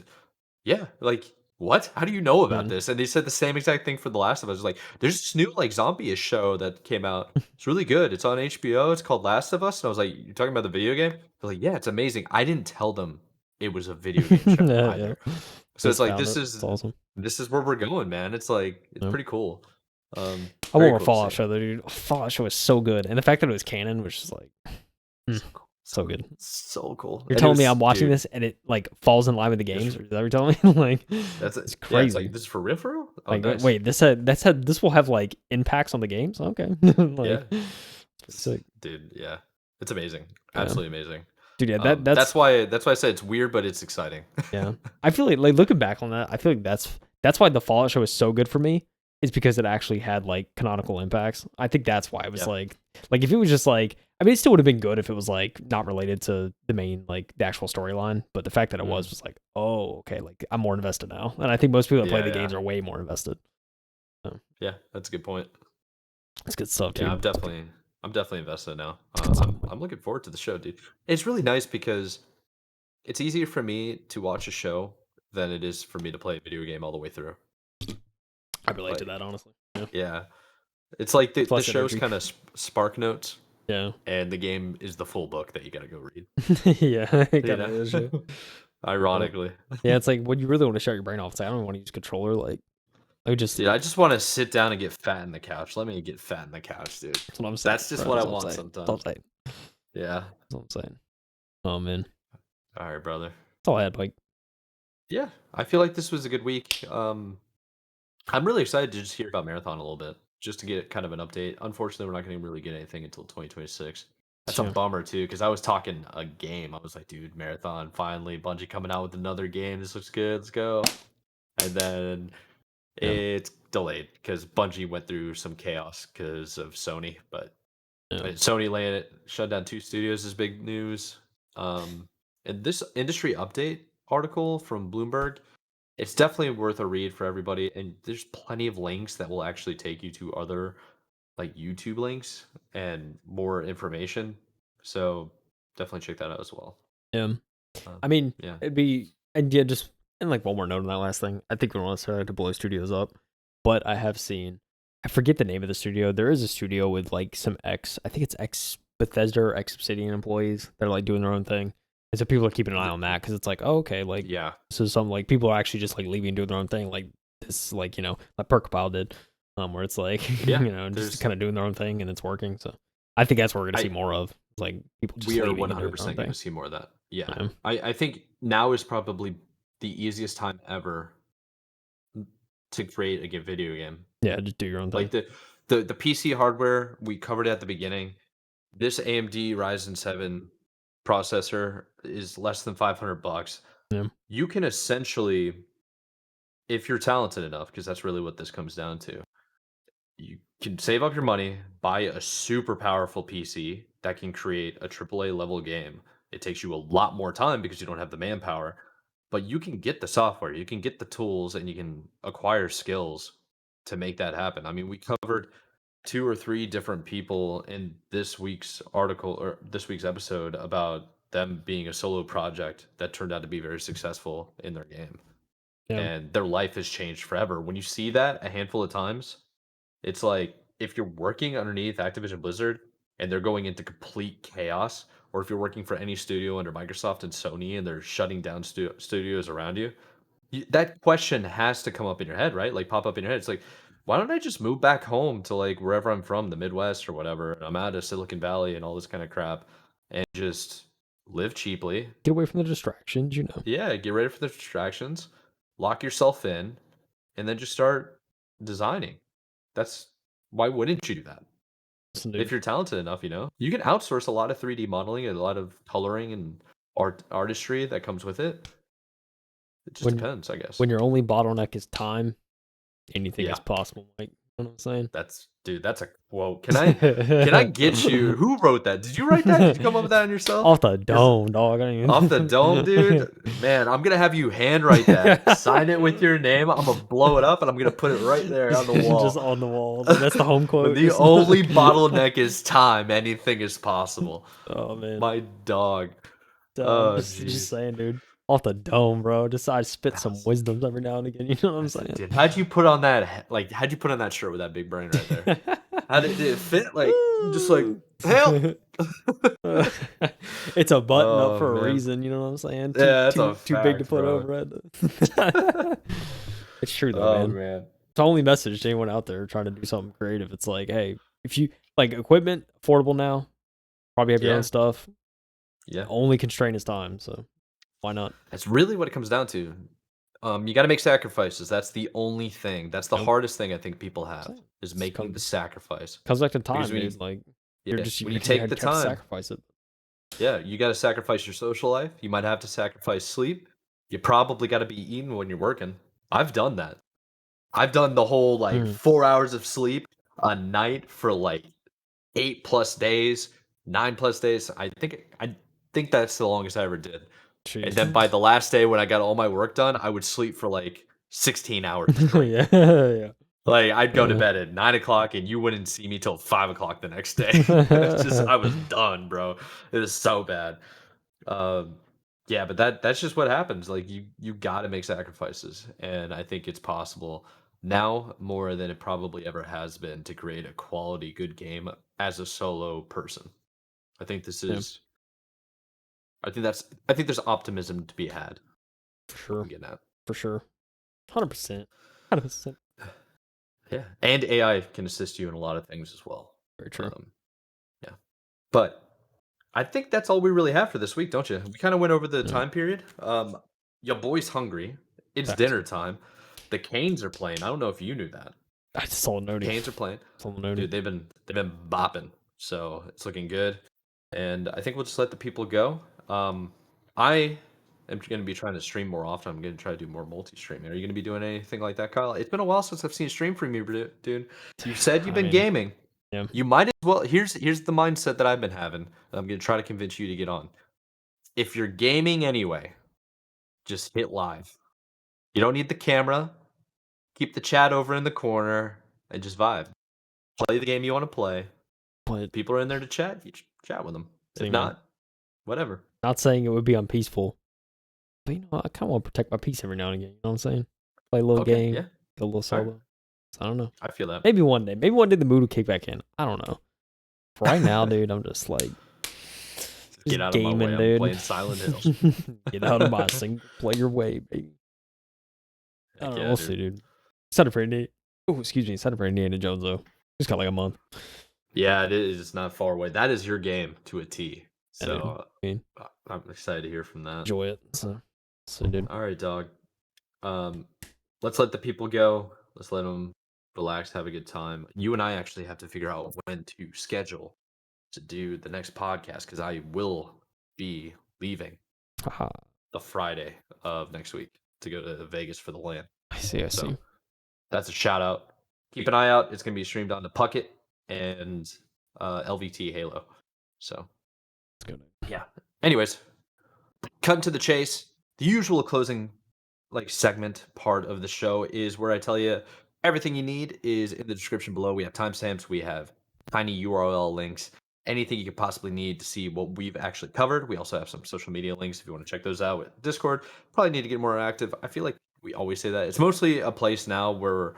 Speaker 1: yeah. Like, what? How do you know about
Speaker 2: Man.
Speaker 1: this? And they said the same exact thing for The Last of Us. Like, there's this new like zombie-ish show that came out. It's really good. It's on HBO. It's called Last of Us. And I was like, you're talking about the video game? They're like, yeah, it's amazing. I didn't tell them it was a video game show
Speaker 2: Yeah, yeah.
Speaker 1: either. So it's
Speaker 2: Just
Speaker 1: like
Speaker 2: found it. It's awesome.
Speaker 1: this is where we're going, man. It's like it's
Speaker 2: Yeah.
Speaker 1: pretty cool.
Speaker 2: I want
Speaker 1: Very
Speaker 2: more
Speaker 1: cool to
Speaker 2: Fallout
Speaker 1: see.
Speaker 2: show though, dude. Fallout show is so good, and the fact that it was canon was just like
Speaker 1: So cool.
Speaker 2: so good.
Speaker 1: So cool.
Speaker 2: You're
Speaker 1: And it
Speaker 2: telling me
Speaker 1: was,
Speaker 2: I'm watching
Speaker 1: dude,
Speaker 2: this and it like falls in line with the
Speaker 1: it was,
Speaker 2: games? Or is that what you're telling me? Like
Speaker 1: that's it.
Speaker 2: it's
Speaker 1: Yeah, it's like
Speaker 2: crazy.
Speaker 1: this is for real for real? Oh,
Speaker 2: Like
Speaker 1: nice.
Speaker 2: wait, this will have like impacts on the games. Okay,
Speaker 1: Yeah.
Speaker 2: like it's sick.
Speaker 1: Dude, yeah. It's amazing.
Speaker 2: Yeah,
Speaker 1: Absolutely amazing.
Speaker 2: dude. Yeah,
Speaker 1: That's why I said it's weird, but it's exciting.
Speaker 2: yeah. I feel like looking back on that, I feel like that's why the Fallout show is so good for me. Is because it actually had like canonical impacts. I think that's why it was
Speaker 1: Yeah.
Speaker 2: like if it was just like I mean, it still would have been good if it was like not related to the main, like the actual storyline. But the fact that it was like, oh, okay, like I'm more invested now. And I think most people that play the games are way more invested. So
Speaker 1: Yeah, that's a good point.
Speaker 2: it's good stuff, dude.
Speaker 1: Yeah, I'm definitely invested now. I'm looking forward to the show, dude. It's really nice because it's easier for me to watch a show than it is for me to play a video game all the way through.
Speaker 2: I relate to
Speaker 1: Like,
Speaker 2: that, honestly. Yeah.
Speaker 1: yeah, it's like the
Speaker 2: Plus
Speaker 1: show's
Speaker 2: energy.
Speaker 1: kind of spark notes,
Speaker 2: Yeah.
Speaker 1: and the game is the full book that you gotta go read.
Speaker 2: Yeah, it
Speaker 1: You
Speaker 2: kind of is. Yeah.
Speaker 1: know, ironically.
Speaker 2: Yeah, it's like when you really want to shut your brain off. It's like I don't want to use controller. Like I would just
Speaker 1: Dude,
Speaker 2: sleep.
Speaker 1: I just want to sit down and get fat in the couch. Let me get fat in the couch, dude.
Speaker 2: That's what I'm saying.
Speaker 1: That's just
Speaker 2: Bro.
Speaker 1: what I
Speaker 2: That's what I'm
Speaker 1: want
Speaker 2: saying. That's all I'm
Speaker 1: sometimes.
Speaker 2: saying.
Speaker 1: Yeah.
Speaker 2: That's all I'm saying. Oh man,
Speaker 1: All right, brother.
Speaker 2: that's all I had. Like,
Speaker 1: Yeah, I feel like this was a good week. I'm really excited to just hear about Marathon a little bit, just to get kind of an update. Unfortunately, we're not going to really get anything until 2026. That's a
Speaker 2: yeah,
Speaker 1: bummer too, because I was talking a game. I was like, dude, Marathon, finally, Bungie coming out with another game. This looks good. Let's go. And then
Speaker 2: yeah,
Speaker 1: it's delayed because Bungie went through some chaos because of Sony. But
Speaker 2: yeah.
Speaker 1: Sony laying it, shut down 2 studios is big news. And this industry update article from Bloomberg, it's definitely worth a read for everybody. And there's plenty of links that will actually take you to other like YouTube links and more information. So definitely check that out as well.
Speaker 2: Yeah.
Speaker 1: Uh,
Speaker 2: I mean,
Speaker 1: yeah.
Speaker 2: it'd be and yeah, just and like one more note on that last thing. I think we don't necessarily have to blow studios up, but I have seen. I forget the name of the studio. There is a studio with like some I think it's ex Bethesda or ex Obsidian employees that are like doing their own thing. And so people are keeping an eye on that because it's like, oh, okay, like
Speaker 1: Yeah.
Speaker 2: so some like people are actually just like leaving and doing their own thing, like this, like like Perkapile did, where it's like
Speaker 1: Yeah.
Speaker 2: just kind of doing their own thing and it's working. So I think that's what we're gonna see
Speaker 1: I
Speaker 2: more of, like people just
Speaker 1: we are
Speaker 2: leaving and doing their own
Speaker 1: 100% going
Speaker 2: thing.
Speaker 1: to see more of that. Yeah.
Speaker 2: Yeah,
Speaker 1: I think now is probably the easiest time ever to create a video game.
Speaker 2: yeah, just do your own thing.
Speaker 1: Like the PC hardware we covered at the beginning. This AMD Ryzen 7 processor is less than $500.
Speaker 2: Yeah,
Speaker 1: You can essentially, if you're talented enough, because that's really what this comes down to, you can save up your money, buy a super powerful PC that can create a AAA level game. It takes you a lot more time because you don't have the manpower, but you can get the software, you can get the tools, and you can acquire skills to make that happen. I mean, we covered 2 or 3 different people in this week's article or this week's episode about them being a solo project that turned out to be very successful in their game.
Speaker 2: yeah.
Speaker 1: And their life has changed forever. When you see that a handful of times, it's like if you're working underneath Activision Blizzard and they're going into complete chaos, or if you're working for any studio under Microsoft and Sony and they're shutting down studios around you, that question has to come up in your head, right? Like pop up in your head. It's like, why don't I just move back home to like wherever I'm from, the Midwest or whatever? And I'm out of Silicon Valley and all this kind of crap and just live cheaply.
Speaker 2: Get away from the distractions, you know.
Speaker 1: Yeah, get ready for the distractions, lock yourself in, and then just start designing. That's why wouldn't you do that?
Speaker 2: Listen,
Speaker 1: If
Speaker 2: dude.
Speaker 1: you're talented enough, you can outsource a lot of 3D modeling and a lot of coloring and artistry that comes with it. It just
Speaker 2: When
Speaker 1: depends, I guess.
Speaker 2: when your only bottleneck is time, anything
Speaker 1: Yeah.
Speaker 2: is possible. Like, you know what I'm saying?
Speaker 1: That's a quote. Can I get you? Who wrote that? Did you write that? Did you come up with that on yourself?
Speaker 2: Off the dome, dog. I don't even...
Speaker 1: Off the dome, dude. Man, I'm gonna have you handwrite that. Sign it with your name. I'm gonna blow it up and I'm gonna put it right there on the wall.
Speaker 2: Just on the wall. That's the home
Speaker 1: When
Speaker 2: quote.
Speaker 1: the only bottleneck is time, anything is possible.
Speaker 2: Oh man.
Speaker 1: My dog.
Speaker 2: Dog.
Speaker 1: Oh,
Speaker 2: Just
Speaker 1: jeez.
Speaker 2: saying, dude. Off the dome, bro. Just I spit some
Speaker 1: That's-
Speaker 2: wisdoms every now and again. You know what I'm saying?
Speaker 1: Dude, how'd you put on that? Like, how'd you put on that shirt with that big brain right there? Did it fit? Like, just like help.
Speaker 2: It's a button up
Speaker 1: Oh,
Speaker 2: for a
Speaker 1: man.
Speaker 2: reason, you know what I'm saying?
Speaker 1: Yeah, that's a
Speaker 2: too big to
Speaker 1: fact,
Speaker 2: put
Speaker 1: bro.
Speaker 2: over it. It's true though,
Speaker 1: Oh
Speaker 2: man.
Speaker 1: man.
Speaker 2: It's the only message to anyone out there trying to do something creative. It's like, hey, if you like equipment, affordable now, probably have your
Speaker 1: Yeah.
Speaker 2: own stuff.
Speaker 1: Yeah.
Speaker 2: The only constraint is time, so why not?
Speaker 1: That's really what it comes down to. You got to make sacrifices. That's the only thing. That's the
Speaker 2: Nope.
Speaker 1: hardest thing I think people have
Speaker 2: Same.
Speaker 1: is
Speaker 2: It's
Speaker 1: making the sacrifice.
Speaker 2: Comes back to time,
Speaker 1: Because when
Speaker 2: dude.
Speaker 1: you,
Speaker 2: Like
Speaker 1: yeah,
Speaker 2: you're just
Speaker 1: when you
Speaker 2: have
Speaker 1: take the
Speaker 2: to
Speaker 1: time,
Speaker 2: sacrifice it.
Speaker 1: yeah, you got to sacrifice your social life. You might have to sacrifice sleep. You probably got to be eating when you're working. I've done that. I've done the whole like 4 hours of sleep a night for like 8+ days. 9+ days. I think that's the longest I ever did. And then
Speaker 2: Jeez.
Speaker 1: by the last day when I got all my work done, I would sleep for like 16 hours straight.
Speaker 2: Yeah, yeah.
Speaker 1: Like I'd go to
Speaker 2: Yeah.
Speaker 1: bed at 9 o'clock and you wouldn't see me till 5 o'clock the next day. It's just I was done, bro. It was so bad. Um, yeah, but that's just what happens. Like you got to make sacrifices, and I think it's possible now more than it probably ever has been to create a quality good game as a solo person. I think this
Speaker 2: Yeah,
Speaker 1: is. I think there's optimism to be had.
Speaker 2: for
Speaker 1: What I'm
Speaker 2: sure.
Speaker 1: getting at.
Speaker 2: For sure. 100%. 100%.
Speaker 1: Yeah, and AI can assist you in a lot of things as well.
Speaker 2: Very true.
Speaker 1: Yeah, but I think that's all we really have for this week, don't you? We kind of went over the
Speaker 2: Yeah.
Speaker 1: time period. Your boy's hungry. It's
Speaker 2: Facts.
Speaker 1: dinner time. The Canes are playing. I don't know if you knew that.
Speaker 2: I just saw a noti.
Speaker 1: Canes are playing.
Speaker 2: Saw the noti.
Speaker 1: Dude, they've been bopping. So it's looking good. And I think we'll just let the people go. I am going to be trying to stream more often. I'm going to try to do more multi-streaming. Are you going to be doing anything like that, Kyle? It's been a while since I've seen a stream from you, dude. You said you've
Speaker 2: I
Speaker 1: been
Speaker 2: mean,
Speaker 1: gaming.
Speaker 2: yeah.
Speaker 1: You might as well. Here's the mindset that I've been having. I'm going to try to convince you to get on. If you're gaming anyway, just hit live. You don't need the camera. Keep the chat over in the corner and just vibe. Play the game you want to play.
Speaker 2: But
Speaker 1: People are in there to chat. You chat with them.
Speaker 2: see,
Speaker 1: If
Speaker 2: man,
Speaker 1: not, whatever.
Speaker 2: not saying it would be unpeaceful, but I kind of want to protect my peace every now and again. You know what I'm saying? Play a little
Speaker 1: Okay,
Speaker 2: game,
Speaker 1: yeah,
Speaker 2: get a little solo. So I don't know.
Speaker 1: I feel that.
Speaker 2: Maybe one day. Maybe one day the mood will kick back in. I don't know. For right now, dude, I'm just like
Speaker 1: Get out of my way.
Speaker 2: gaming,
Speaker 1: I'm
Speaker 2: dude.
Speaker 1: playing Silent Hill.
Speaker 2: Get out of my single player way, baby. I
Speaker 1: Heck
Speaker 2: don't know.
Speaker 1: yeah,
Speaker 2: We'll
Speaker 1: dude.
Speaker 2: see, dude. Excited for Indiana. Oh, excuse me. Excited for Indiana Jones though. Just got like a month.
Speaker 1: Yeah, it is. It's not far away. That is your game to a T.
Speaker 2: Yeah, dude.
Speaker 1: So
Speaker 2: I mean,
Speaker 1: I'm excited to hear from that.
Speaker 2: enjoy it. So dude.
Speaker 1: All right, dog. Let's let the people go. Let's let them relax, have a good time. You and I actually have to figure out when to schedule to do the next podcast because I will be leaving
Speaker 2: Haha.
Speaker 1: the Friday of next week to go to Vegas for the LAN.
Speaker 2: I see.
Speaker 1: So that's a shout out. Keep an eye out. It's going to be streamed on the Puckett and LVT Halo. So
Speaker 2: It's good.
Speaker 1: yeah. Anyways, cutting to the chase. The usual closing segment part of the show is where I tell you everything you need is in the description below. We have timestamps, we have tiny URL links, anything you could possibly need to see what we've actually covered. We also have some social media links if you want to check those out with Discord. Probably need to get more active. I feel like we always say that. It's mostly a place now where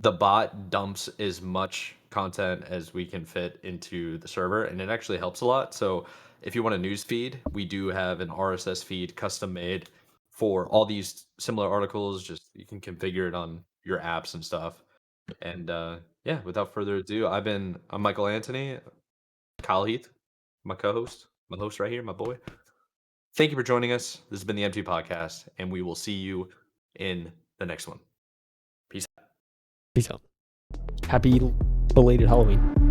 Speaker 1: the bot dumps as much content as we can fit into the server, and it actually helps a lot. So if you want a news feed, we do have an RSS feed custom made for all these similar articles. Just you can configure it on your apps and stuff. And yeah, without further ado, I'm Michael Anthony, KyleHeath, my co-host, my host right here, my boy. Thank you for joining us. This has been the M2 Podcast, and we will see you in the next one. Peace out.
Speaker 2: Peace out. Happy belated Halloween.